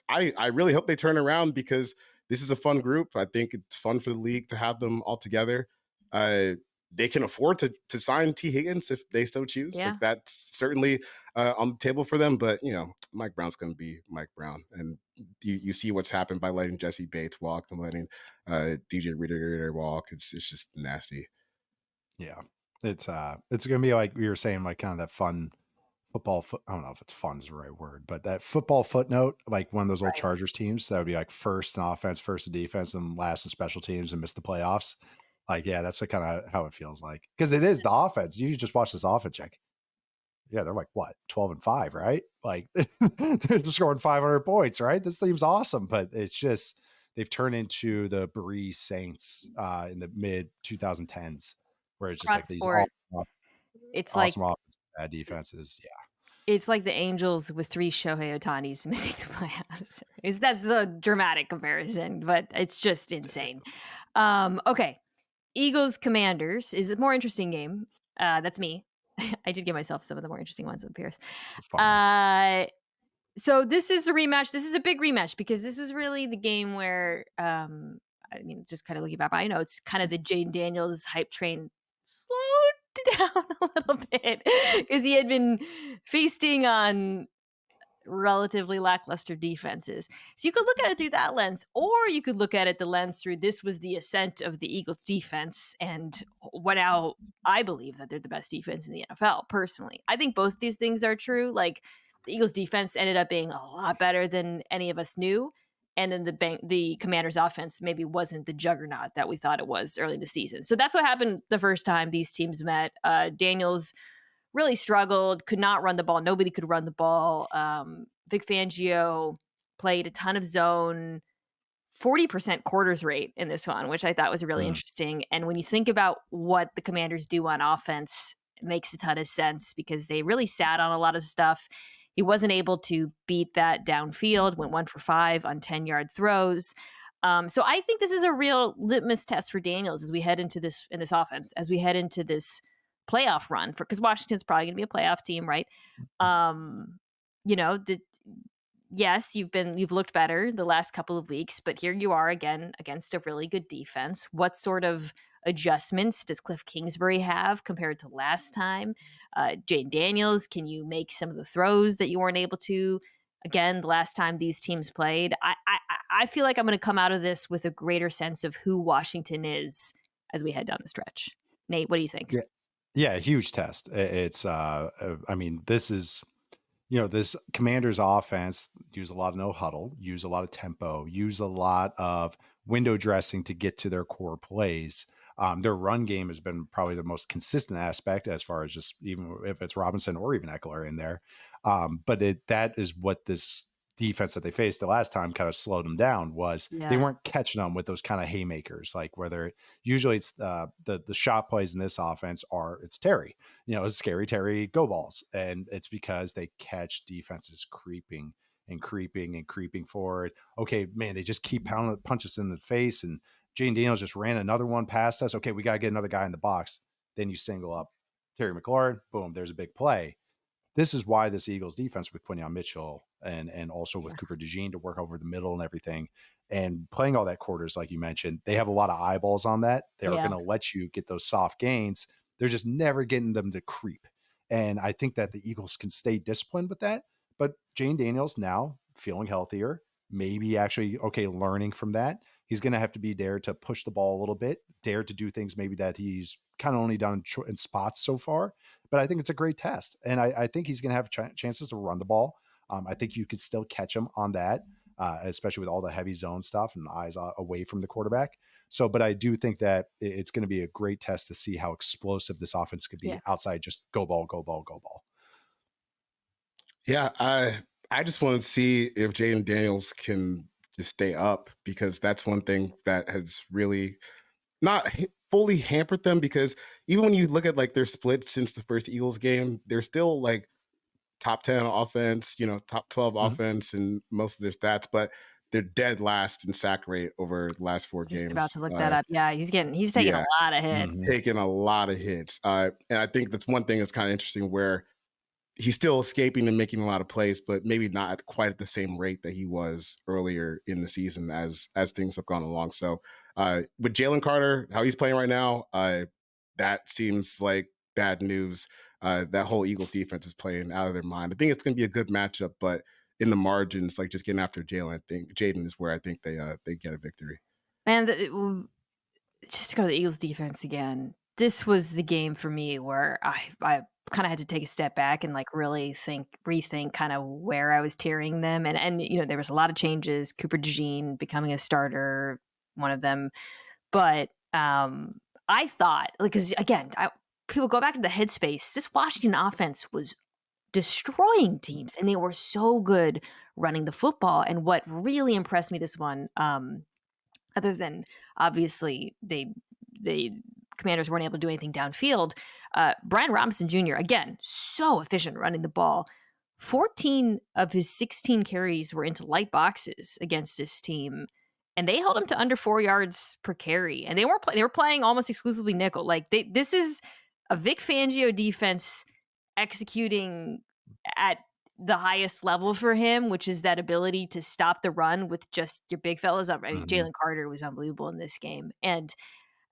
really hope they turn around because this is a fun group. I think it's fun for the league to have them all together. They can afford to sign T. Higgins if they so choose. Yeah. Like, that's certainly on the table for them. But, Mike Brown's going to be Mike Brown. And you see what's happened by letting Jesse Bates walk and letting DJ Reader walk. It's just nasty. Yeah. It's going to be like we were saying, like kind of that fun football I don't know if it's fun is the right word, but that football footnote, like one of those old Chargers teams that would be like first in offense, first in defense, and last in special teams and miss the playoffs. Like, yeah, that's kind of how it feels like. Because it is the offense. You just watch this offense, like, yeah, they're like, what, 12-5, right? Like, they're just scoring 500 points, right? This team's awesome. But it's just, they've turned into the Breeze Saints in the mid-2010s, where it's just Cross like these sport. awesome offense, bad defenses. Yeah. It's like the Angels with 3 Shohei Ohtanis missing the playoffs. That's the dramatic comparison, but it's just insane. Okay. Eagles Commanders is a more interesting game. That's me. I did give myself some of the more interesting ones than Pierce. So this is a rematch. This is a big rematch because this is really the game where, just kind of looking back, I know it's kind of the Jane Daniels hype train slowed down a little bit because he had been feasting on relatively lackluster defenses. So you could look at it through that lens, or you could look at it the lens through this was the ascent of the Eagles defense, and what now I believe that they're the best defense in the NFL. Personally, I think both these things are true. Like, the Eagles defense ended up being a lot better than any of us knew, and then the Commanders offense maybe wasn't the juggernaut that we thought it was early in the season. So that's what happened the first time these teams met. Daniels really struggled, could not run the ball. Nobody could run the ball. Vic Fangio played a ton of zone, 40% quarters rate in this one, which I thought was really interesting. And when you think about what the Commanders do on offense, it makes a ton of sense because they really sat on a lot of stuff. He wasn't able to beat that downfield, went 1 for 5 on 10-yard throws. So I think this is a real litmus test for Daniels as we head into this offense, as we head into this playoff run, because Washington's probably going to be a playoff team, right? Yes, you've looked better the last couple of weeks, but here you are again against a really good defense. What sort of adjustments does Cliff Kingsbury have compared to last time? Jane Daniels, can you make some of the throws that you weren't able to? Again, the last time these teams played, I feel like I'm going to come out of this with a greater sense of who Washington is as we head down the stretch. Nate, what do you think? Yeah, huge test. It's, I mean, this is, this Commanders offense use a lot of no huddle, use a lot of tempo, use a lot of window dressing to get to their core plays. Their run game has been probably the most consistent aspect as far as just even if it's Robinson or even Eckler in there. But that is what this defense that they faced the last time kind of slowed them down was they weren't catching them with those kind of haymakers, like whether usually it's the shot plays in this offense it's Terry, it's scary Terry go balls. And it's because they catch defenses creeping forward. Okay, man, they just keep punch us in the face, and Jane Daniels just ran another one past us. Okay, we got to get another guy in the box. Then you single up Terry McLaurin, boom, there's a big play. This is why this Eagles defense with Quinyon Mitchell and also with Cooper DeJean to work over the middle and everything and playing all that quarters, like you mentioned, they have a lot of eyeballs on that. They're going to let you get those soft gains. They're just never getting them to creep. And I think that the Eagles can stay disciplined with that. But Jane Daniels now feeling healthier, maybe actually, learning from that. He's going to have to be dare to push the ball a little bit, dare to do things maybe that he's kind of only done in spots so far. But I think it's a great test. And I think he's going to have chances to run the ball. I think you could still catch him on that, especially with all the heavy zone stuff and eyes away from the quarterback. So, but I do think that it's going to be a great test to see how explosive this offense could be outside just go ball, go ball, go ball. Yeah, I just want to see if Jaden Daniels can just stay up, because that's one thing that has really not fully hampered them, because even when you look at like their split since the first Eagles game, they're still like top 10 offense, top 12 offense in most of their stats, but they're dead last in sack rate over the last 4 games. Just about to look that up. Yeah, he's taking a lot of hits. Taking a lot of hits. And I think that's one thing that's kind of interesting, where he's still escaping and making a lot of plays, but maybe not quite at the same rate that he was earlier in the season as things have gone along. So with Jalen Carter, how he's playing right now, that seems like bad news. That whole Eagles defense is playing out of their mind. I think it's going to be a good matchup, but in the margins, like just getting after Jalen, I think Jaden is where I think they get a victory. And just to go to the Eagles defense again, this was the game for me where I kind of had to take a step back and like really rethink kind of where I was tearing them. And there was a lot of changes. Cooper DeJean becoming a starter, one of them. But I thought, because again, people go back to the headspace. This Washington offense was destroying teams, and they were so good running the football. And what really impressed me this one, other than obviously the Commanders weren't able to do anything downfield, Brian Robinson Jr., again, so efficient running the ball. 14 of his 16 carries were into light boxes against this team, and they held him to under 4 yards per carry. And they were playing almost exclusively nickel. Like this is a Vic Fangio defense executing at the highest level for him, which is that ability to stop the run with just your big fellas up. I mean, Jalen Carter was unbelievable in this game. And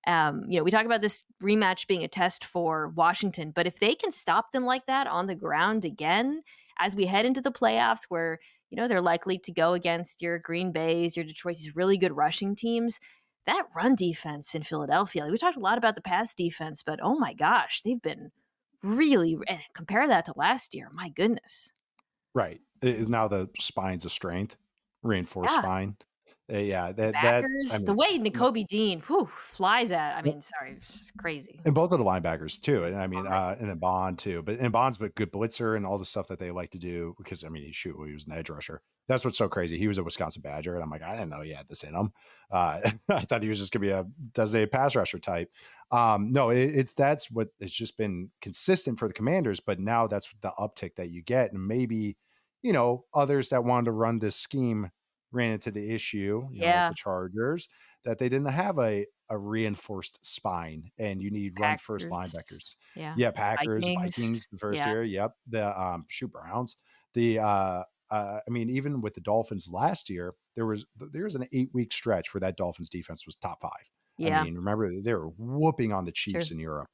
we talk about this rematch being a test for Washington, but if they can stop them like that on the ground again, as we head into the playoffs where, they're likely to go against your Green Bays, your Detroit's, these really good rushing teams, that run defense in Philadelphia, we talked a lot about the pass defense, but oh my gosh, they've been really, compare that to last year. My goodness. Right. Is now the spine's a strength, reinforced spine. Yeah, The backers, I the mean, way Nakobe Dean, flies at. I mean, sorry, it's just crazy. and both of the linebackers too, and I mean, Right. and then Bond too. But and Bond's a good blitzer and all the stuff that they like to do because I mean, he was an edge rusher. That's what's so crazy. He was a Wisconsin Badger, and I'm like, I didn't know he had this in him. I thought he was just gonna be a designated pass rusher type. No, that's what it's just been consistent for the Commanders, but now that's the uptick that you get, and maybe others that wanted to run this scheme ran into the issue, like Yeah, the Chargers, that they didn't have a reinforced spine, and you need run first Packers. linebackers. Yeah, Yeah, Packers, Vikings. Vikings the first Yeah, year. Yep. The Browns. The I mean, even with the Dolphins last year, there was an 8-week stretch where that Dolphins defense was top 5. I yeah, mean, remember they were whooping on the sure. Chiefs in Europe.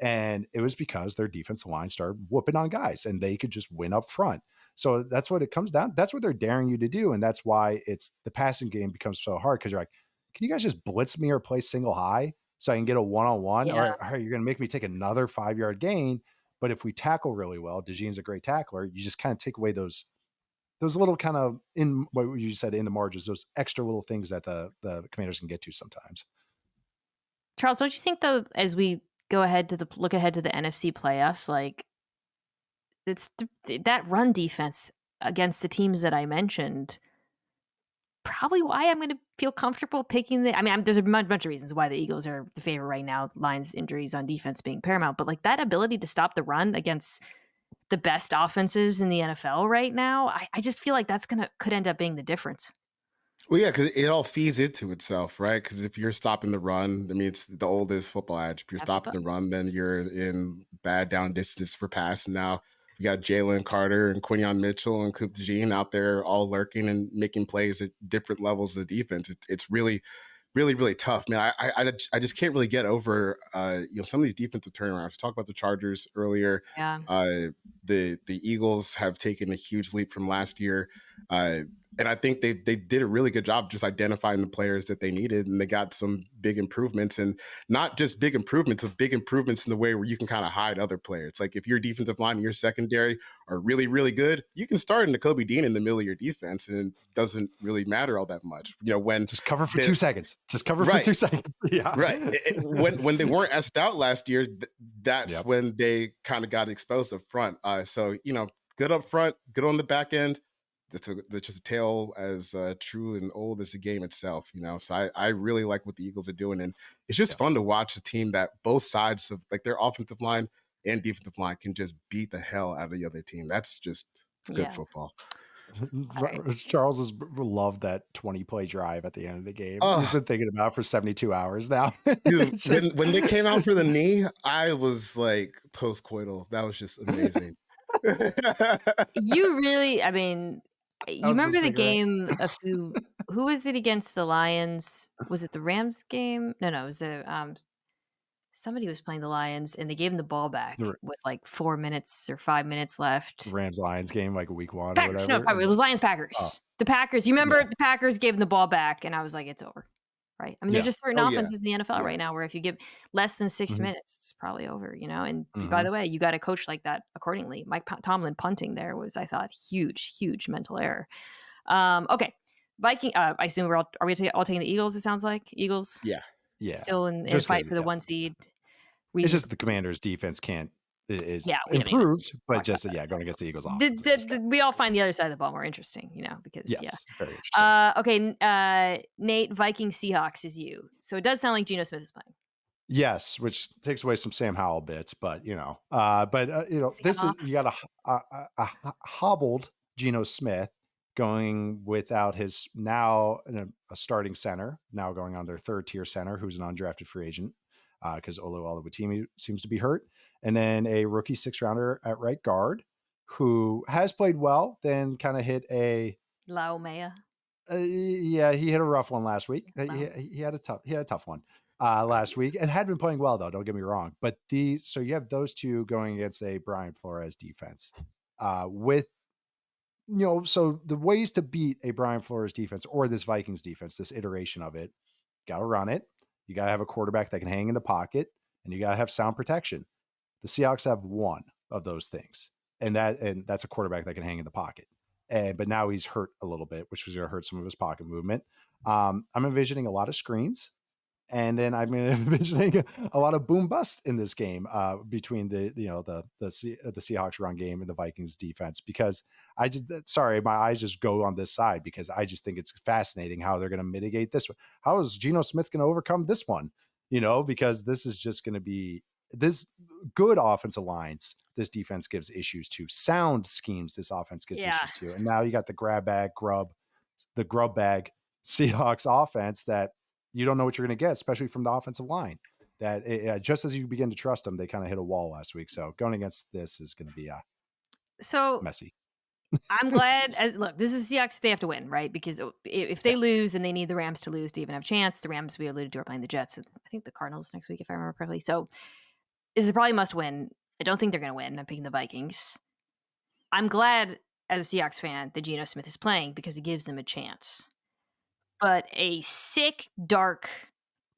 And it was because their defensive line started whooping on guys and they could just win up front. So that's what it comes down. That's what they're daring you to do. And that's why the passing game becomes so hard because you're like, can you guys just blitz me or play single high so I can get a one-on-one? Yeah, Or you're going to make me take another 5-yard gain. But if we tackle really well, DeJean's a great tackler. You just kind of take away those little kind of in what you said in the margins, those extra little things that the Commanders can get to sometimes. Charles, don't you think though, as we look ahead to the NFC playoffs, like it's that run defense against the teams that I mentioned, probably why I'm going to feel comfortable picking the. I mean, there's a bunch of reasons why the Eagles are the favorite right now. Lions injuries on defense being paramount, but like that ability to stop the run against the best offenses in the NFL right now, I just feel like could end up being the difference. Well, yeah, because it all feeds into itself, right? Because if you're stopping the run, I mean, it's the oldest football adage. If you're That's stopping the run, then you're in bad down distance for pass. And now you got Jalen Carter and Quinion Mitchell and Coop DeJean out there all lurking and making plays at different levels of defense. It's really, really, really tough, man. I just can't really get over some of these defensive turnarounds. We talked about the Chargers earlier. Yeah. The Eagles have taken a huge leap from last year. And I think they did a really good job just identifying the players that they needed, and they got some big improvements, and not just big improvements, but big improvements in the way where you can kind of hide other players. Like if your defensive line and your secondary are really, really good, you can start Nakobe Dean in the middle of your defense, and it doesn't really matter all that much. When just cover for 2 seconds, for 2 seconds. Yeah, right. When they weren't as stout last year, that's when they kind of got exposed up front. So good up front, good on the back end. That's just a tale as true and old as the game itself, So I really like what the Eagles are doing, and it's just fun to watch a team that both sides of like their offensive line and defensive line can just beat the hell out of the other team. It's good football. Right. Charles has loved that 20-play drive at the end of the game. Oh, he's been thinking about it for 72 hours now. Dude, when they came out for the knee, I was like post-coital. That was just amazing. You really, I mean, you remember the game who was it against the Lions? Was it the Rams game? No, it was somebody was playing the Lions and they gave him the ball back with like 4 minutes or 5 minutes left. Rams Lions game, like week 1 Packers, or whatever. No, it was Lions Packers. Oh. The Packers. You remember the Packers gave him the ball back, and I was like, it's over. Right. I mean, there's just certain offenses in the NFL right now where if you give less than 6 minutes, it's probably over, And by the way, you got to coach like that accordingly. Mike Tomlin punting there was, I thought, huge mental error. Okay. Viking. I assume are we all taking the Eagles? It sounds like Eagles. Yeah. Still in fight for the 1 seed. It's just the Commanders' defense is improved, but just going against the Eagles offense. We all find the other side of the ball more interesting, because very interesting. Okay, Nate, Vikings Seahawks is you. So it does sound like Geno Smith is playing. Yes, which takes away some Sam Howell bits, but this is you got a hobbled Geno Smith going without his now a starting center, now going on their 3rd-tier center, who's an undrafted free agent. Because Olu Oluwatimi seems to be hurt. And then a rookie 6th-rounder at right guard who has played well, then kind of hit a Laumea. He hit a rough one last week. He had a tough one last week and had been playing well, though. Don't get me wrong. But so you have those two going against a Brian Flores defense with, so the ways to beat a Brian Flores defense or this Vikings defense, this iteration of it, got to run it. You got to have a quarterback that can hang in the pocket, and you got to have sound protection. The Seahawks have one of those things, and that's a quarterback that can hang in the pocket. But now he's hurt a little bit, which was going to hurt some of his pocket movement. I'm envisioning a lot of screens. And then I'm envisioning a lot of boom bust in this game between the Seahawks run game and the Vikings defense, because my eyes just go on this side because I just think it's fascinating how they're going to mitigate this one. How is Geno Smith going to overcome this one? Because this is just going to be this good offensive lines. This defense gives issues to sound schemes. This offense gives issues to, and now you got the grub bag Seahawks offense that you don't know what you're going to get, especially from the offensive line. That just as you begin to trust them, they kind of hit a wall last week. So going against this is going to be messy. I'm glad. Look, this is Seahawks. They have to win, right? Because if they lose and they need the Rams to lose to even have a chance, the Rams, we alluded to, are playing the Jets. I think the Cardinals next week, if I remember correctly. So this is probably must win. I don't think they're going to win. I'm picking the Vikings. I'm glad as a Seahawks fan that Geno Smith is playing because it gives them a chance. But a sick, dark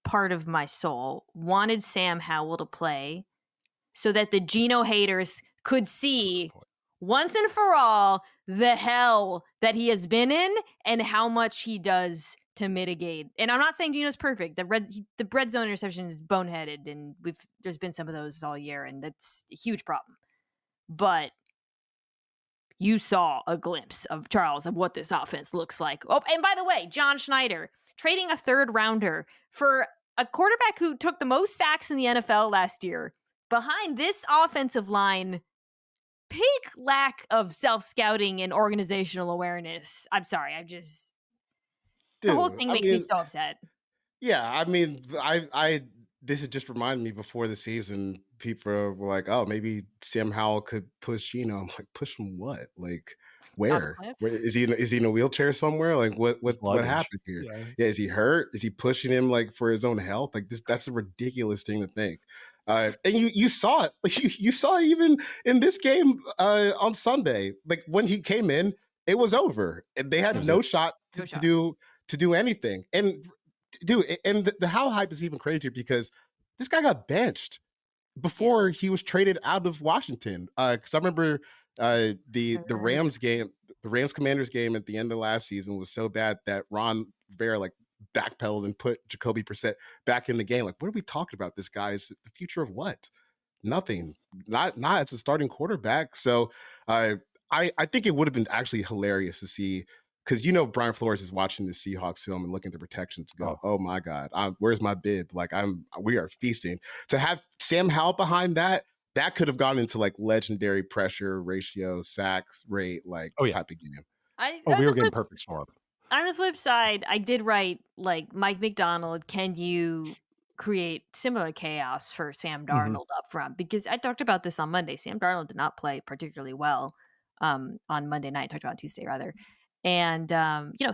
part of my soul wanted Sam Howell to play so that the Geno haters could see once and for all the hell that he has been in and how much he does to mitigate. And I'm not saying Geno's perfect. The red zone interception is boneheaded, and there's been some of those all year, and that's a huge problem. But you saw a glimpse of Charles of what this offense looks like. Oh, and by the way, John Schneider trading a third rounder for a quarterback who took the most sacks in the NFL last year behind this offensive line. Big lack of self-scouting and organizational awareness. I'm sorry. The whole thing makes me so upset. Yeah, I mean, this had just reminded me before the season, people were like, "Oh, maybe Sam Howell could push Geno." I'm like, "Push him what? Like, where? Is he in a wheelchair somewhere? Like, what happened here? Yeah, is he hurt? Is he pushing him like for his own health? Like that's a ridiculous thing to think." And you saw it. Like, you saw it even in this game on Sunday. Like when he came in, it was over, and they had no shot to do anything. And dude, and the Howell hype is even crazier because this guy got benched before he was traded out of Washington. Because I remember the Rams game, the Rams Commanders game at the end of last season was so bad that Ron Rivera backpedaled and put Jacoby Brissett back in the game. Like, what are we talking about? This guy is the future of what? Nothing. Not as a starting quarterback. So I think it would have been actually hilarious to see, because Brian Flores is watching the Seahawks film and looking at the protections, go, oh my God, where's my bib? Like we are feasting. To have Sam Howell behind that could have gone into legendary pressure ratio, sacks rate, type of game. We were getting perfect storm. On the flip side, I did write Mike McDonald, can you create similar chaos for Sam Darnold up front? Because I talked about this on Monday. Sam Darnold did not play particularly well on Monday night. I talked about it on Tuesday rather. And,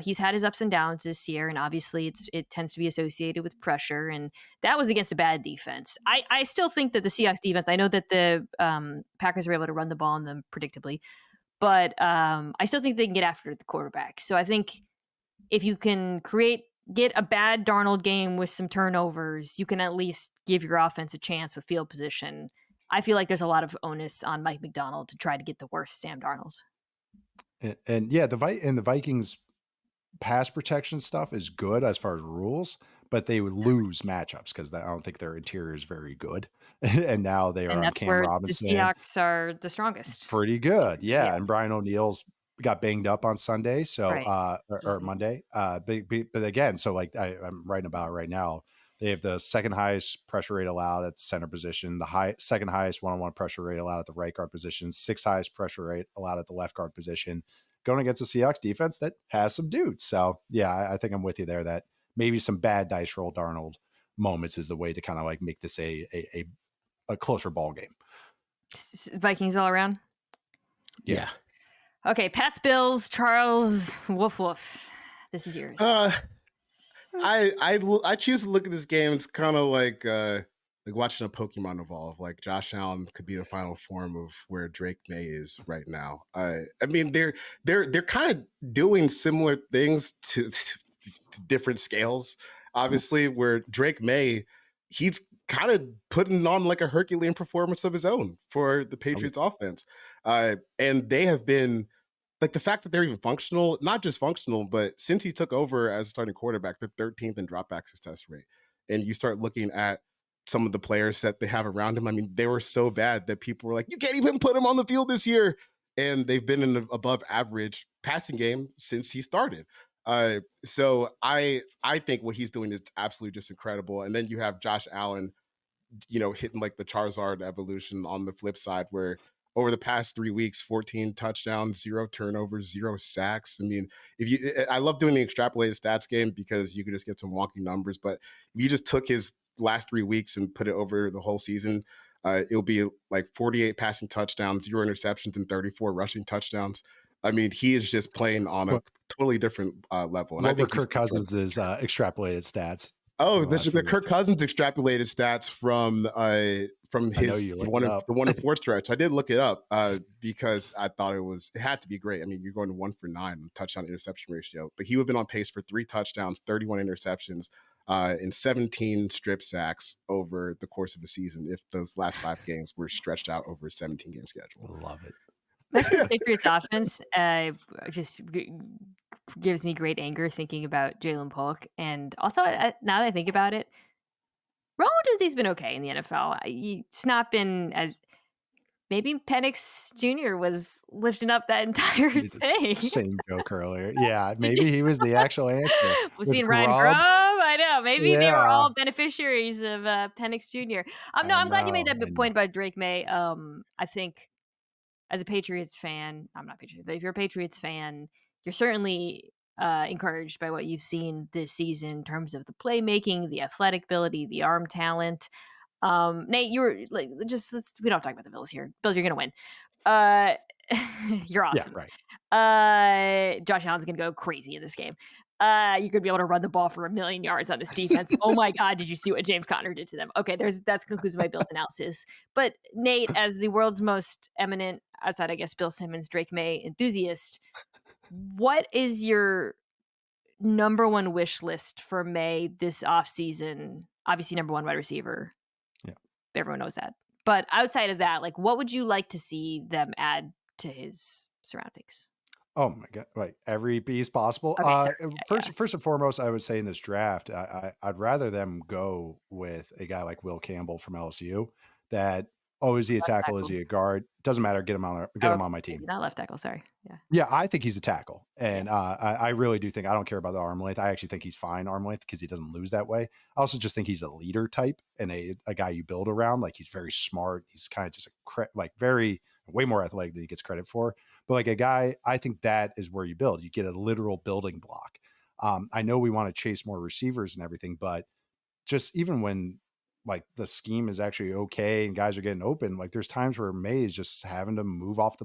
he's had his ups and downs this year, and obviously it tends to be associated with pressure, and that was against a bad defense. I still think that the Seahawks defense, I know that the Packers were able to run the ball on them predictably, but I still think they can get after the quarterback. So I think if you can get a bad Darnold game with some turnovers, you can at least give your offense a chance with field position. I feel like there's a lot of onus on Mike McDonald to try to get the worst Sam Darnold. And yeah, the Vikings pass protection stuff is good as far as rules, but they would lose matchups because I don't think their interior is very good. And now they are on Cam Robinson. The Seahawks are the strongest. Pretty good, yeah. And Brian O'Neill's got banged up on Sunday, so or Monday. But again, so I'm writing about it right now. They have the second highest pressure rate allowed at the center position, the second highest one-on-one pressure rate allowed at the right guard position, sixth highest pressure rate allowed at the left guard position, going against a Seahawks defense that has some dudes. So yeah, I think I'm with you there that maybe some bad dice roll Darnold moments is the way to kind of make this a closer ball game. Vikings all around. Yeah. Okay, Pats, Bills, Charles, woof woof. This is yours. I choose to look at this game. It's kind of like watching a Pokemon evolve. Like Josh Allen could be the final form of where Drake May is right now. I mean, they're kind of doing similar things to different scales. Obviously, where Drake May, he's kind of putting on a Herculean performance of his own for the Patriots offense. And they have been like the fact that they're even functional, not just functional, but since he took over as starting quarterback, the 13th in dropback success rate. And you start looking at some of the players that they have around him. I mean, they were so bad that people were like, you can't even put him on the field this year. And they've been in an above average passing game since he started. So I think what he's doing is absolutely just incredible. And then you have Josh Allen, hitting like the Charizard evolution on the flip side, where over the past 3 weeks, 14 touchdowns, 0 turnovers, 0 sacks. I mean, I love doing the extrapolated stats game because you can just get some wonky numbers. But if you just took his last 3 weeks and put it over the whole season, it'll be like 48 passing touchdowns, 0 interceptions, and 34 rushing touchdowns. I mean, he is just playing on a totally different level. And I What were think Kirk Cousins' extrapolated stats? Oh, this is the Kirk Cousins extrapolated stats from his the one in fourth stretch. I did look it up because I thought it had to be great. I mean, you're going 1 for 9 touchdown interception ratio, but he would have been on pace for 3 touchdowns, 31 interceptions, and 17 strip sacks over the course of the season if those last 5 games were stretched out over a 17-game schedule. Love it. The Patriots offense just gives me great anger thinking about Jalen Polk. And also, now that I think about it, Romo-Doozy's been okay in the NFL. It's not been as... Maybe Penix Jr. was lifting up that entire thing. Same joke earlier. Yeah, maybe he was the actual answer. Was he Ryan Grubb? I know. Maybe they were all beneficiaries of Penix Jr. No, I'm glad you made that point about Drake May. I think as a Patriots fan, I'm not Patriots, but if you're a Patriots fan, you're certainly encouraged by what you've seen this season in terms of the playmaking, the athletic ability, the arm talent. Nate, you were like, we don't talk about the Bills here. Bills, you're gonna win. You're awesome. Yeah, right. Josh Allen's gonna go crazy in this game. You're gonna be able to run the ball for 1,000,000 yards on this defense. Oh my God, did you see what James Conner did to them? Okay, that's conclusive my Bills analysis. But Nate, as the world's most eminent, outside I guess Bill Simmons, Drake May enthusiast, what is your number one wish list for May this offseason? Obviously, number one wide receiver. Everyone knows that. But outside of that, like, what would you like to see them add to his surroundings? Oh my God! Like every piece possible. Okay, first and foremost, I would say in this draft, I'd rather them go with a guy like Will Campbell from LSU. That is he a tackle? Is he a guard? Doesn't matter. Get him on my team. Not left tackle. Sorry. Yeah, I think he's a tackle, and I really do think. I don't care about the arm length. I actually think he's fine arm length because he doesn't lose that way. I also just think he's a leader type and a guy you build around. Like he's very smart. He's kind of just way more athletic than he gets credit for. But like a guy, I think that is where you build. You get a literal building block. I know we want to chase more receivers and everything, but just even when like the scheme is actually okay and guys are getting open, like there's times where May is just having to move off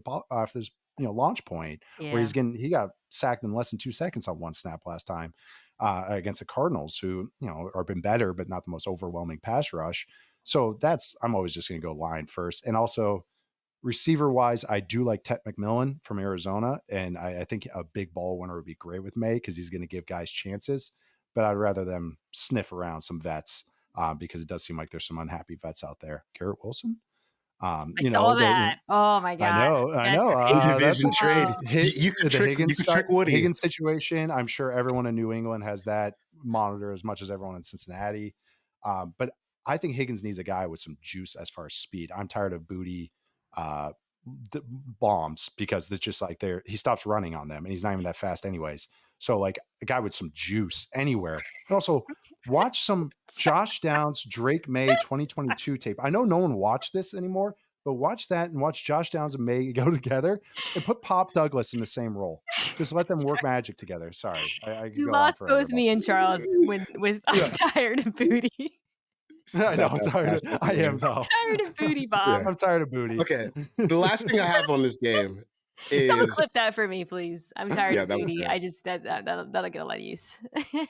this launch point where he got sacked in less than 2 seconds on one snap last time against the Cardinals, who are been better but not the most overwhelming pass rush. So I'm always just going to go line first. And also receiver wise, I do like Tet McMillan from Arizona, and I think a big ball winner would be great with May because he's going to give guys chances. But I'd rather them sniff around some vets. Because it does seem like there's some unhappy vets out there. Garrett Wilson. I saw that. Oh my God. I know. Division trade. You could trick Woody. Higgins situation. I'm sure everyone in New England has that monitor as much as everyone in Cincinnati. But I think Higgins needs a guy with some juice as far as speed. I'm tired of Booty bombs because it's just like he stops running on them and he's not even that fast anyways. So like a guy with some juice anywhere. And also watch some Josh Downs, Drake May 2022 tape. I know no one watched this anymore, but watch that and watch Josh Downs and May go together and put Pop Douglas in the same role. Just let them work magic together. Sorry. You lost both me and Charles with I'm tired of Booty. I know. I'm tired. I am though. I'm tired of Booty, Bob. I'm tired of Booty. Okay. The last thing I have on this game is... Someone clip that for me, please. I'm tired of Booty. Okay. I just that'll get a lot of use.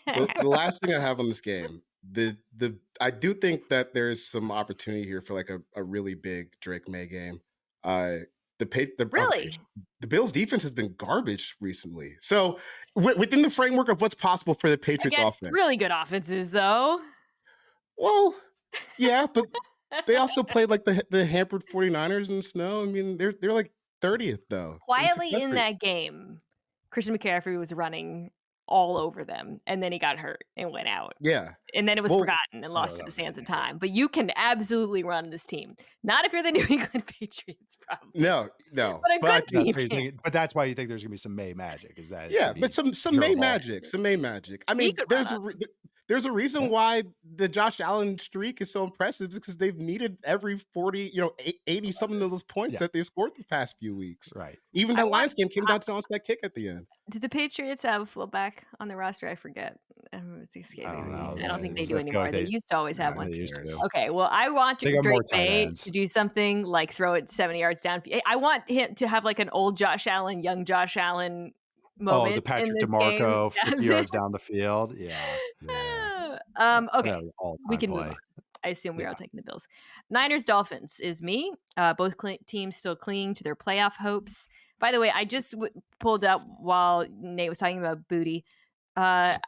The last thing I have on this game, I do think that there's some opportunity here for like a really big Drake May game. Really? The Bills defense has been garbage recently. So within the framework of what's possible for the Patriots offense. Really good offenses though. Well, yeah, but they also played like the hampered 49ers in the snow. I mean, they're like 30th, though. Quietly in that game, Christian McCaffrey was running all over them, and then he got hurt and went out. Yeah. And then it was forgotten and lost to the sands of time. But you can absolutely run this team. Not if you're the New England Patriots, probably. No. But a good team. But that's why you think there's going to be some May magic. Is that? Yeah, but some May magic. Some May magic. I mean, there's a reason why the Josh Allen streak is so impressive, because they've needed every 40, 80 something of those points that they've scored the past few weeks. Right. Even the Lions game came down to onside kick at the end. Did the Patriots have a fullback on the roster? I forget. It's escaping me. I don't think they do anymore. They used to always have one. Okay, well, I want Drake May to do something like throw it 70 yards down. I want him to have like an old Josh Allen, young Josh Allen moment. Oh, the Patrick DeMarco 50 yards down the field. Yeah. Okay, we can move on. I assume we're all taking the Bills. Niners Dolphins is me. Both teams still clinging to their playoff hopes. By the way, I just pulled up while Nate was talking about Booty.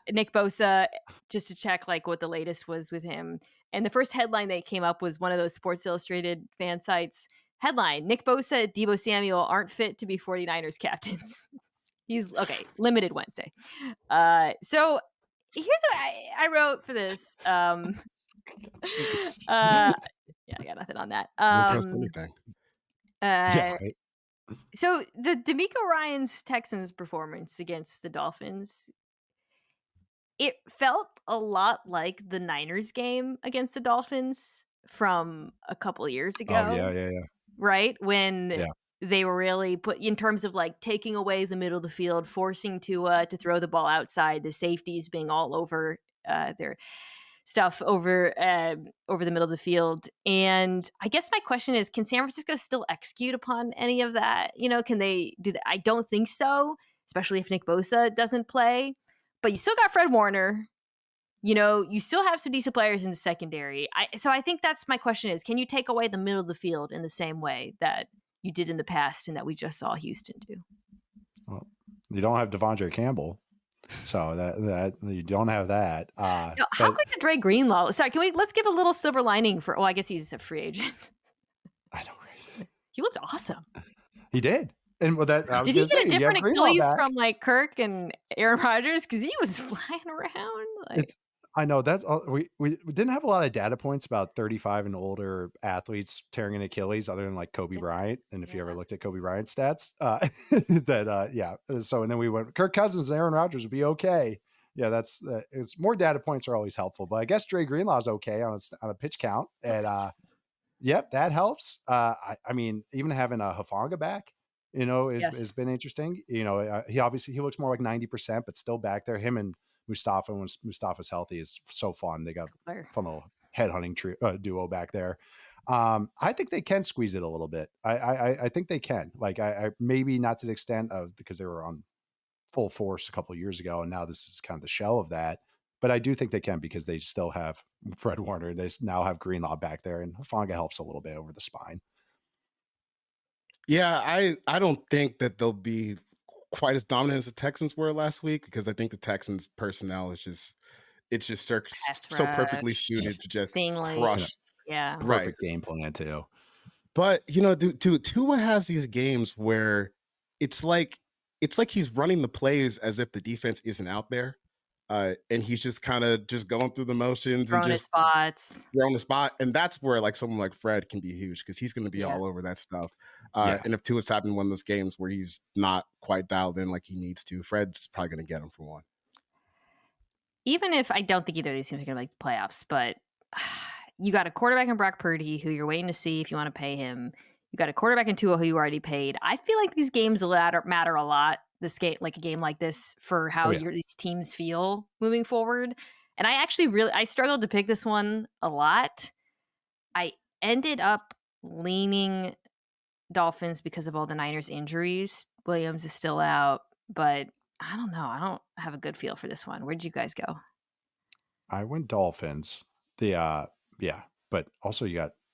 Nick Bosa, just to check like what the latest was with him. And the first headline that came up was one of those Sports Illustrated fan sites. Headline: Nick Bosa, Deebo Samuel aren't fit to be 49ers captains. He's okay. Limited Wednesday. So here's what I wrote for this. Yeah, I got nothing on that. Right. So the DeMeco Ryans Texans performance against the Dolphins, it felt a lot like the Niners game against the Dolphins from a couple years ago. Oh, yeah. Right? When they were really put in terms of like taking away the middle of the field, forcing Tua to throw the ball outside, the safeties being all over their stuff over the middle of the field. And I guess my question is, can San Francisco still execute upon any of that? Can they do that? I don't think so, especially if Nick Bosa doesn't play. But you still got Fred Warner. You still have some decent players in the secondary. So I think that's my question is, can you take away the middle of the field in the same way that you did in the past and that we just saw Houston do? Well, you don't have Devondre Campbell. So that you don't have that. How could Dre Greenlaw? Sorry, let's give a little silver lining for? Well, I guess he's a free agent. I know, right? He looked awesome. He did, and did he get a different Achilles from like Kirk and Aaron Rodgers? Because he was flying around. I know that's we didn't have a lot of data points about 35 and older athletes tearing an Achilles, other than like Kobe Bryant. And if you ever looked at Kobe Bryant's stats, So and then we went Kirk Cousins and Aaron Rodgers would be okay. Yeah, it's more data points are always helpful. But I guess Dre Greenlaw's okay on a pitch count, and yep, that helps. I mean, even having a Hufanga back, has been interesting. He looks more like 90%, but still back there. Him and Mustafa, when Mustafa's healthy, is so fun. They got a fun little headhunting duo back there. I think they can squeeze it a little bit. I think they can. Like I maybe not to the extent of, because they were on full force a couple of years ago, and now this is kind of the shell of that. But I do think they can, because they still have Fred Warner. They now have Greenlaw back there, and Hufanga helps a little bit over the spine. Yeah, I don't think that they'll be quite as dominant as the Texans were last week, because I think the Texans personnel is just so perfectly suited to just crush. Yeah, perfect game plan too. But Tua has these games where it's like he's running the plays as if the defense isn't out there, and he's just kind of just going through the motions throwing and his spots, throwing the spot, and that's where like someone like Fred can be huge, because he's going to be all over that stuff. And if Tua's having one of those games where he's not quite dialed in like he needs to, Fred's probably going to get him for one. Even if I don't think either of these teams are going to make the playoffs, but you got a quarterback in Brock Purdy who you're waiting to see if you want to pay him. You got a quarterback in Tua who you already paid. I feel like these games matter a lot. This game, like a game like this, for how these teams feel moving forward. And I actually I struggled to pick this one a lot. I ended up leaning Dolphins because of all the Niners injuries. Williams is still out, but I don't know. I don't have a good feel for this one. Where'd you guys go? I went Dolphins. But also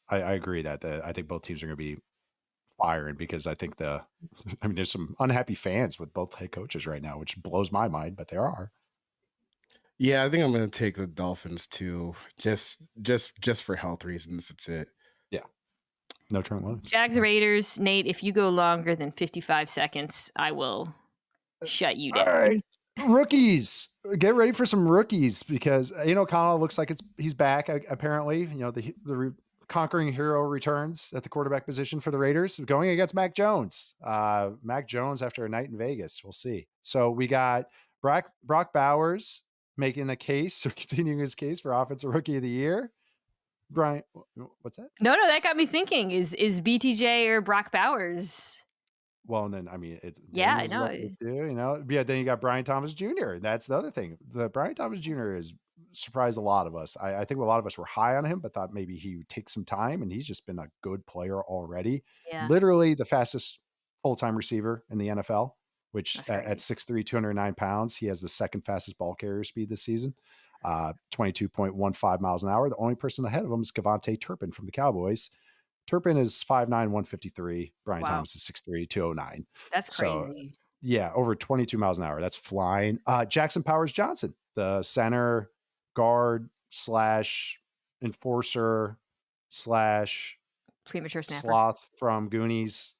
I agree that I think both teams are going to be firing, because I think there's some unhappy fans with both head coaches right now, which blows my mind, but there are. Yeah, I think I'm going to take the Dolphins too, just for health reasons. That's it. Yeah. No Trent Williams. Jags Raiders, Nate, if you go longer than 55 seconds, I will shut you down. All right. Rookies, get ready for some rookies because O'Connell looks like he's back. Apparently, the conquering hero returns at the quarterback position for the Raiders, going against Mac Jones. Mac Jones after a night in Vegas. We'll see. So we got Brock Bowers making a case or continuing his case for Offensive Rookie of the Year. Brian, what's that? No, that got me thinking. Is BTJ or Brock Bowers? Well, and then it's I know. Yeah, then you got Brian Thomas Jr. That's the other thing. The Brian Thomas Jr. has surprised a lot of us. I think a lot of us were high on him, but thought maybe he would take some time, and he's just been a good player already. Yeah. Literally the fastest full-time receiver in the NFL, which at 6'3", 209 pounds, he has the second fastest ball carrier speed this season. 22.15 miles an hour. The only person ahead of him is Kevontae Turpin from the Cowboys. Turpin is 5'9", 153. Brian Thomas is 6'3", 209. That's crazy. So, yeah, over 22 miles an hour. That's flying. Jackson Powers Johnson, the center guard / enforcer / premature snapper sloth from Goonies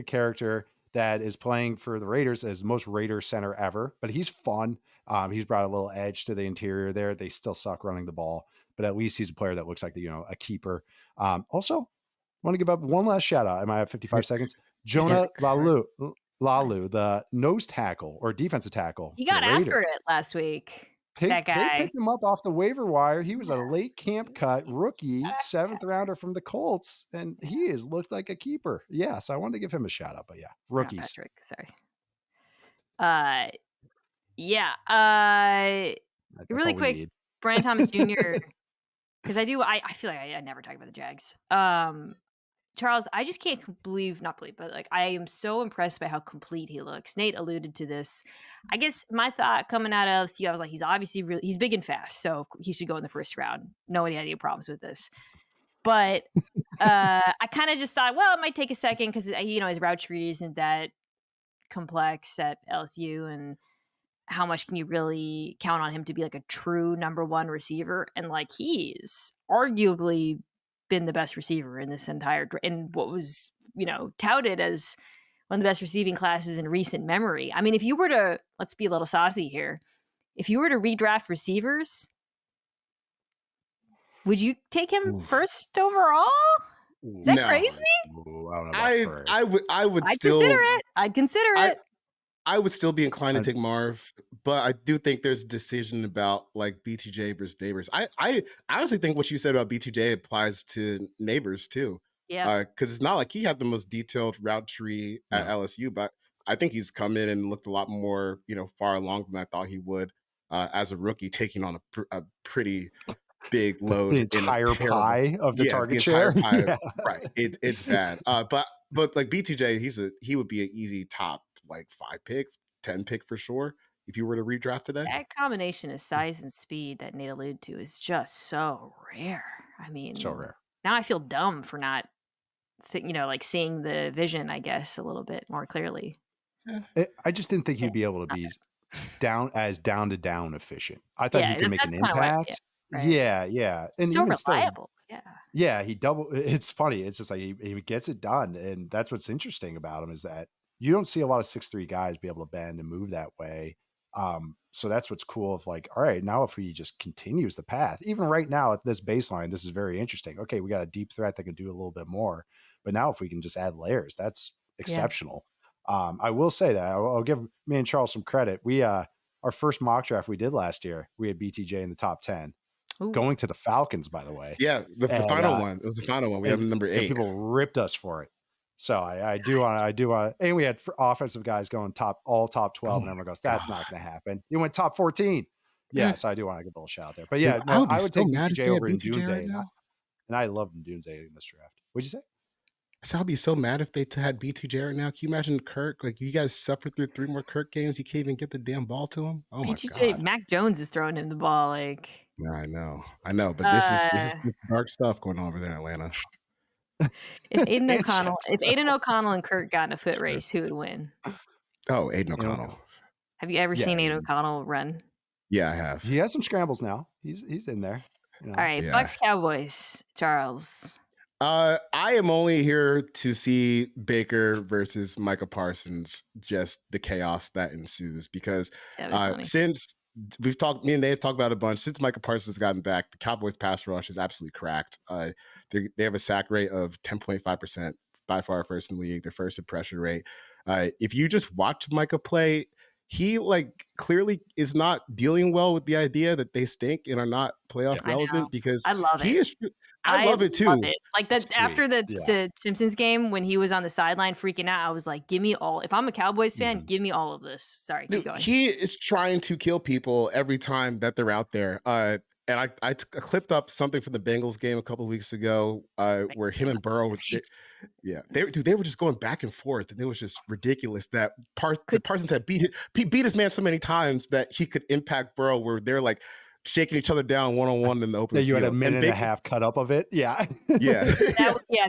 character that is playing for the Raiders as most Raider center ever. But he's fun. He's brought a little edge to the interior there. They still suck running the ball, but at least he's a player that looks like a keeper. Also, want to give up one last shout out. Am I at 55 seconds? Jonah Lalu, the nose tackle or defensive tackle. He got after it last week. That guy. They picked him up off the waiver wire. He was a late camp cut rookie, 7th rounder from the Colts, and he has looked like a keeper. Yeah, so I wanted to give him a shout out. But yeah, rookies. Patrick, sorry. Really quick, Brian Thomas Jr. Because I feel like I never talk about the Jags. Charles, I just can't not believe, but like I am so impressed by how complete he looks. Nate alluded to this. I guess my thought coming out of I was like, he's obviously he's big and fast, so he should go in the first round. Nobody had any problems with this. But I kind of just thought, well, it might take a second because his route tree isn't that complex at LSU, and how much can you really count on him to be like a true number one receiver? And like he's arguably been the best receiver in this entire in what was touted as one of the best receiving classes in recent memory. I mean, if you were to, let's be a little saucy here, if you were to redraft receivers, would you take him first overall? Is that crazy? I would still consider it. I'd consider it. I would still be inclined to take Marv, but I do think there's a decision about like BTJ versus Neighbors. I honestly think what you said about BTJ applies to Neighbors too. Yeah. Because it's not like he had the most detailed route tree at LSU, but I think he's come in and looked a lot more, far along than I thought he would as a rookie, taking on a pretty big load. The entire pie of the target share. Pie, right. It's bad. But like BTJ, he would be an easy top like 5 pick, 10 pick for sure if you were to redraft today. That combination of size and speed that Nate alluded to is just so rare. I mean, so rare. Now I feel dumb for not, like seeing the vision, I guess, a little bit more clearly. I just didn't think he'd be able to be down to down efficient. I thought he could make an impact. Right? Yeah. And so reliable. Yeah, it's funny. It's just like he gets it done. And that's what's interesting about him is that you don't see a lot of 6'3" guys be able to bend and move that way. So that's what's cool of like, all right, now if he just continues the path, even right now at this baseline, this is very interesting. Okay, we got a deep threat that can do a little bit more. But now if we can just add layers, that's exceptional. I will say that I'll give me and Charles some credit. We our first mock draft we did last year, we had BTJ in the top 10. Ooh. Going to the Falcons, by the way. Yeah, the final one. It was the final one. We have number 8. People ripped us for it. So I do want, and we had offensive guys going all top 12, and everyone goes, that's not going to happen. You went top 14. Yeah, so I do want to give a little shout out there. But yeah, I would take BTJ over Ndunze, and I love Ndunze in this draft. What'd you say? So I'd be so mad if they had BTJ right now. Can you imagine Kirk? Like you guys suffer through 3 more Kirk games, you can't even get the damn ball to him. Oh BTJ, my God. Mac Jones is throwing him the ball like. I know, but this is dark stuff going on over there in Atlanta. If Aiden O'Connell and Kirk got in a foot race, who would win? Oh, Aiden O'Connell. Have you ever seen Aiden O'Connell run? Yeah, I have. He has some scrambles now. He's in there. All right, Bucks Cowboys, Charles. I am only here to see Baker versus Micah Parsons, just the chaos that ensues. Because That'd be funny. since we've talked, me and Dave talked about it a bunch, since Micah Parsons has gotten back, the Cowboys pass rush is absolutely cracked. They have a sack rate of 10.5%, by far first in the league. Their first in pressure rate. If you just watch Micah play, he like clearly is not dealing well with the idea that they stink and are not playoff I know. relevant, because I love he it. is. I love it too. Like It's that after sweet. the Simpsons game when he was on the sideline freaking out, I was like, give me all. If I'm a Cowboys fan, give me all of this. Sorry, keep Dude, going. he is trying to kill people every time that they're out there. And I clipped up something from the Bengals game a couple of weeks ago, where him and Burrow, they were just going back and forth, and it was just ridiculous that Parsons had beat his man so many times that he could impact Burrow, where they're like shaking each other down one on one in the open Yeah, you field. had a minute and a half cut up of it. Yeah. Yeah.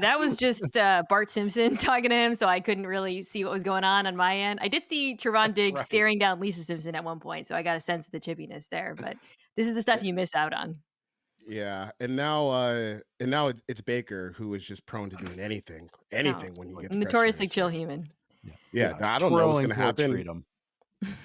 That was just Bart Simpson talking to him, so I couldn't really see what was going on my end. I did see Trevon Diggs staring down Lisa Simpson at one point, so I got a sense of the chippiness there. But this is the stuff you miss out on. Yeah, and now it's Baker, who is just prone to doing anything when he gets notoriously chill human. Yeah, I don't know what's going to happen. Freedom.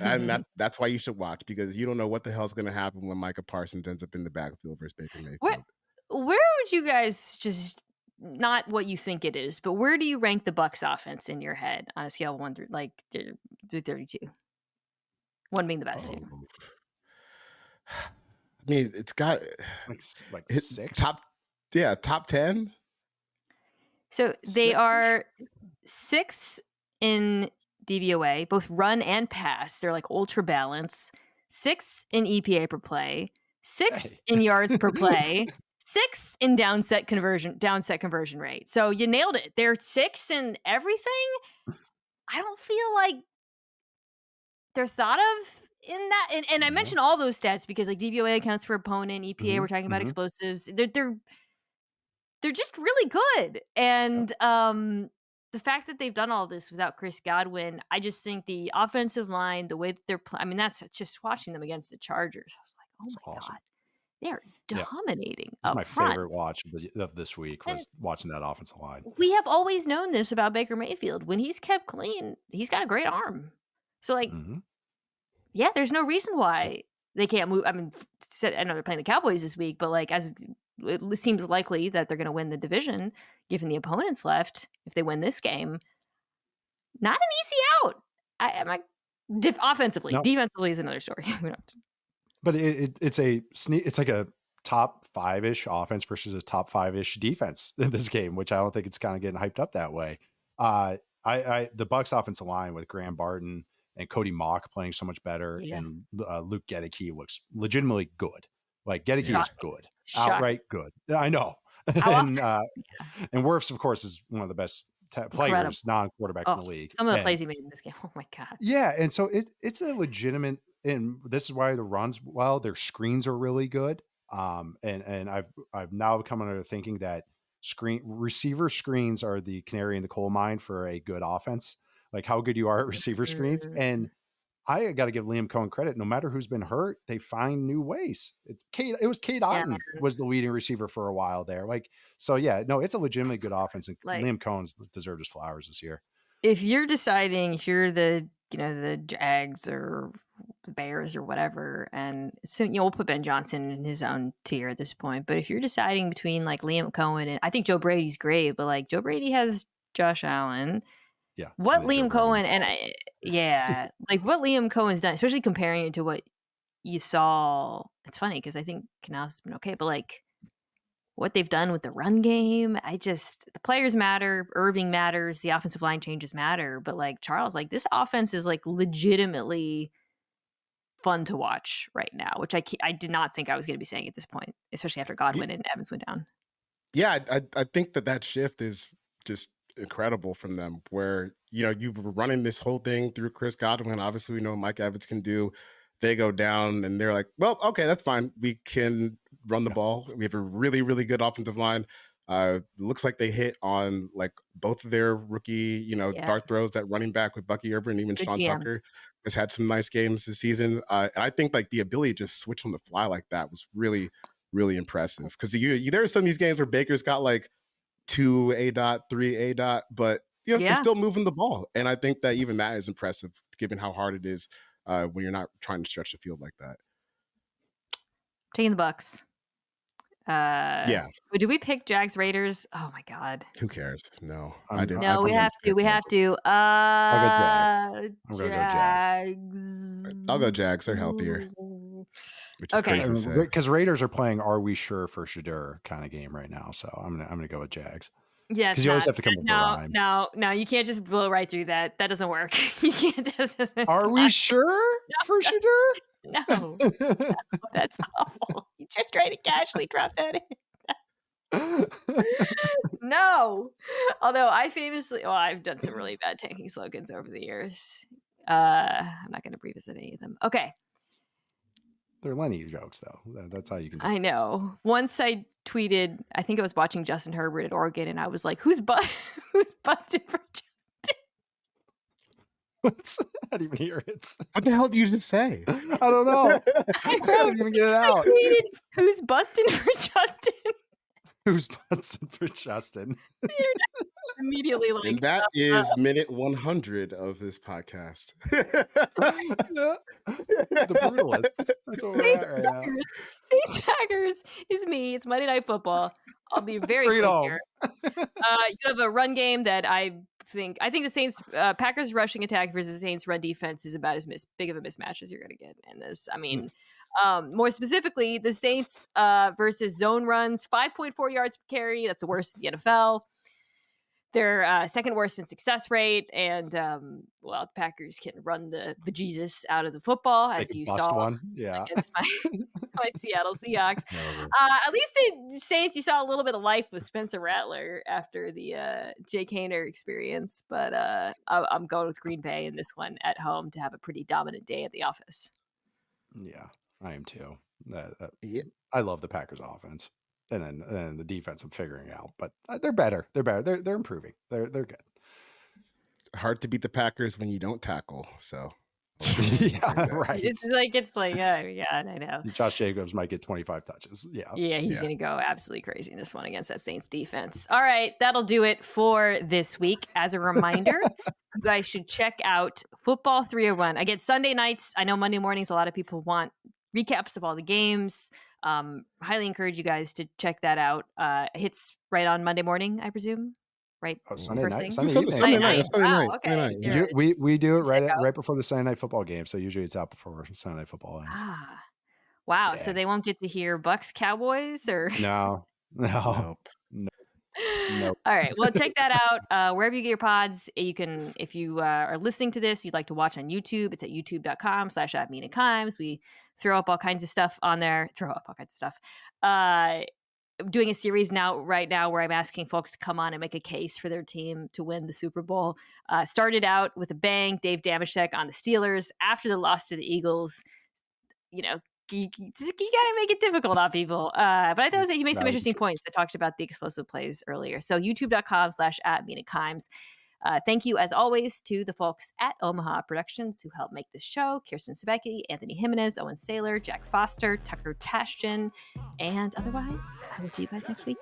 And that's why you should watch, because you don't know what the hell's going to happen when Micah Parsons ends up in the backfield versus Baker Mayfield. Where would you guys, just not what you think it is, but where do you rank the Bucs offense in your head on a scale of 1 through 32? 1 being the best. I mean, it's got like 6 top 10. So they are 6th in DVOA, both run and pass. They're like ultra balance. 6th in EPA per play, 6th in yards per play, 6th in downset conversion rate. So you nailed it. They're 6th in everything. I don't feel like they're thought of in that. And I mentioned all those stats because like DVOA accounts for opponent, EPA, we're talking about explosives. They're just really good. And the fact that they've done all this without Chris Godwin, I just think the offensive line, the way that they're playing, I mean, that's just watching them against the Chargers. I was like, oh my God, they are dominating. That's my front. favorite watch of this week was watching that offensive line. We have always known this about Baker Mayfield. When he's kept clean, he's got a great arm. So like, yeah, there's no reason why they can't move. I mean, I know they're playing the Cowboys this week, but like as it seems likely that they're going to win the division, given the opponents left. If they win this game, not an easy out. Offensively, defensively is another story. But it's like a top 5-ish offense versus a top 5-ish defense in this game, which I don't think it's kind of getting hyped up that way. The Bucs offensive line with Graham Barton and Cody Mock playing so much better, and Luke Gedeke looks legitimately good. Like Gedeke is good, outright good. I know. And Wirfs, of course, is one of the best players, non-quarterbacks in the league. Some of the plays he made in this game, oh my God. Yeah, and so it's a legitimate, and this is why the runs well. Their screens are really good. And I've now come under thinking that receiver screens are the canary in the coal mine for a good offense. Like how good you are at receiver screens. And I got to give Liam Cohen credit. No matter who's been hurt, they find new ways. It was Cade Otton was the leading receiver for a while there. Like, so yeah, no, it's a legitimately good offense, and Liam Cohen's deserved his flowers this year. If you're deciding, if you're the Jags or the Bears or whatever, and so we'll put Ben Johnson in his own tier at this point. But if you're deciding between like Liam Cohen and I think Joe Brady's great, but like Joe Brady has Josh Allen. Yeah. What Liam Cohen like what Liam Cohen's done, especially comparing it to what you saw. It's funny because I think Canales has been okay, but like what they've done with the run game, the players matter. Irving matters. The offensive line changes matter. But like Charles, like this offense is like legitimately fun to watch right now, which I did not think I was going to be saying at this point, especially after Godwin and Evans went down. Yeah, I think that shift is just incredible from them, where you were running this whole thing through Chris Godwin. Obviously, we know Mike Evans can do. They go down and they're like, well, okay, that's fine. We can run the ball. We have a really, really good offensive line. Looks like they hit on like both of their rookie, dart throws at running back with Bucky Irvin, and even good Sean Tucker has had some nice games this season. And I think like the ability to just switch on the fly like that was really, really impressive. Because there are some of these games where Baker's got like 2 A dot, 3 A dot, but they're Yeah. still moving the ball. And I think that even that is impressive given how hard it is when you're not trying to stretch the field like that. Taking the Bucks. Yeah. Do we pick Jags Raiders? Oh my God. Who cares? No, I'm- I didn't. No, I we didn't have to. pick We them. have to. I'll go Jags. I'm gonna go Jags. Jags. I'll go Jags. They're healthier, which is Okay. crazy to say. Because Raiders are playing "Are we sure for Shadur" kind of game right now, so I'm gonna go with Jags. Yeah, Because you always have to come with a rhyme. No, you can't just blow right through that. That doesn't work. You can't just. Are we sure for Shadur? No, that's awful. You just try to casually drop that in. No. Although I've done some really bad tanking slogans over the years. I'm not going to revisit any of them. Okay. They're Lenny jokes, though. That's how you can. I know. Once I tweeted, I think I was watching Justin Herbert at Oregon, and I was like, "Who's busted for Justin?" I didn't even hear it. What the hell did you just say? I don't know. I didn't even get it I out. tweeted, "Who's busting for Justin?" Who's busted for Justin? Immediately, like, And that is minute 100 of this podcast. The brutalist. That's what we're Saints at right now. Packers. Saints Packers is me. It's Monday Night Football. I'll be very quick Freedom. here. You have a run game that I think the Saints Packers rushing attack versus the Saints run defense is about as big of a mismatch as you're going to get in this. I mean, more specifically, the Saints versus zone runs, 5.4 yards per carry. That's the worst in the NFL. They're second worst in success rate, and the Packers can run the bejesus out of the football, They as can you bust saw one. Yeah. against my Seattle Seahawks. At least the Saints, you saw a little bit of life with Spencer Rattler after the Jake Haener experience, but I'm going with Green Bay in this one at home to have a pretty dominant day at the office. Yeah, I am too. Yeah. I love the Packers offense, and then the defense I'm figuring out, but they're better. They're better. They're improving. They're good. Hard to beat the Packers when you don't tackle. So Yeah, right. It's like yeah, I know. Josh Jacobs might get 25 touches. Yeah. Yeah, he's going to go absolutely crazy in this one against that Saints defense. All right, that'll do it for this week. As a reminder, you guys should check out Football 301. Again, Sunday nights. I know Monday mornings, a lot of people want recaps of all the games. Highly encourage you guys to check that out. It hits right on Monday morning, I presume. Right? Oh, Sunday First night. thing? Sunday Sunday evening. night. Sunday Wow, night. okay. Sunday night. You're Yeah. right. We do it Sicko. right before the Sunday night football game, so usually it's out before Sunday night football ends. Wow. So Yeah. they won't get to hear Bucks Cowboys or No. Nope. Nope. All right. Well, check that out wherever you get your pods. You can, if you are listening to this, you'd like to watch on YouTube, it's at youtube.com/@MinaKimes. We throw up all kinds of stuff on there. Doing a series right now where I'm asking folks to come on and make a case for their team to win the Super Bowl. Started out with a bang, Dave Damashek on the Steelers after the loss to the Eagles. You know, you gotta make it difficult on people. But I thought he made some interesting points. I talked about the explosive plays earlier. So youtube.com/@MinaKimes. Thank you, as always, to the folks at Omaha Productions who helped make this show. Kirsten Sebecki, Anthony Jimenez, Owen Saylor, Jack Foster, Tucker Tashjian, and otherwise, I will see you guys next week.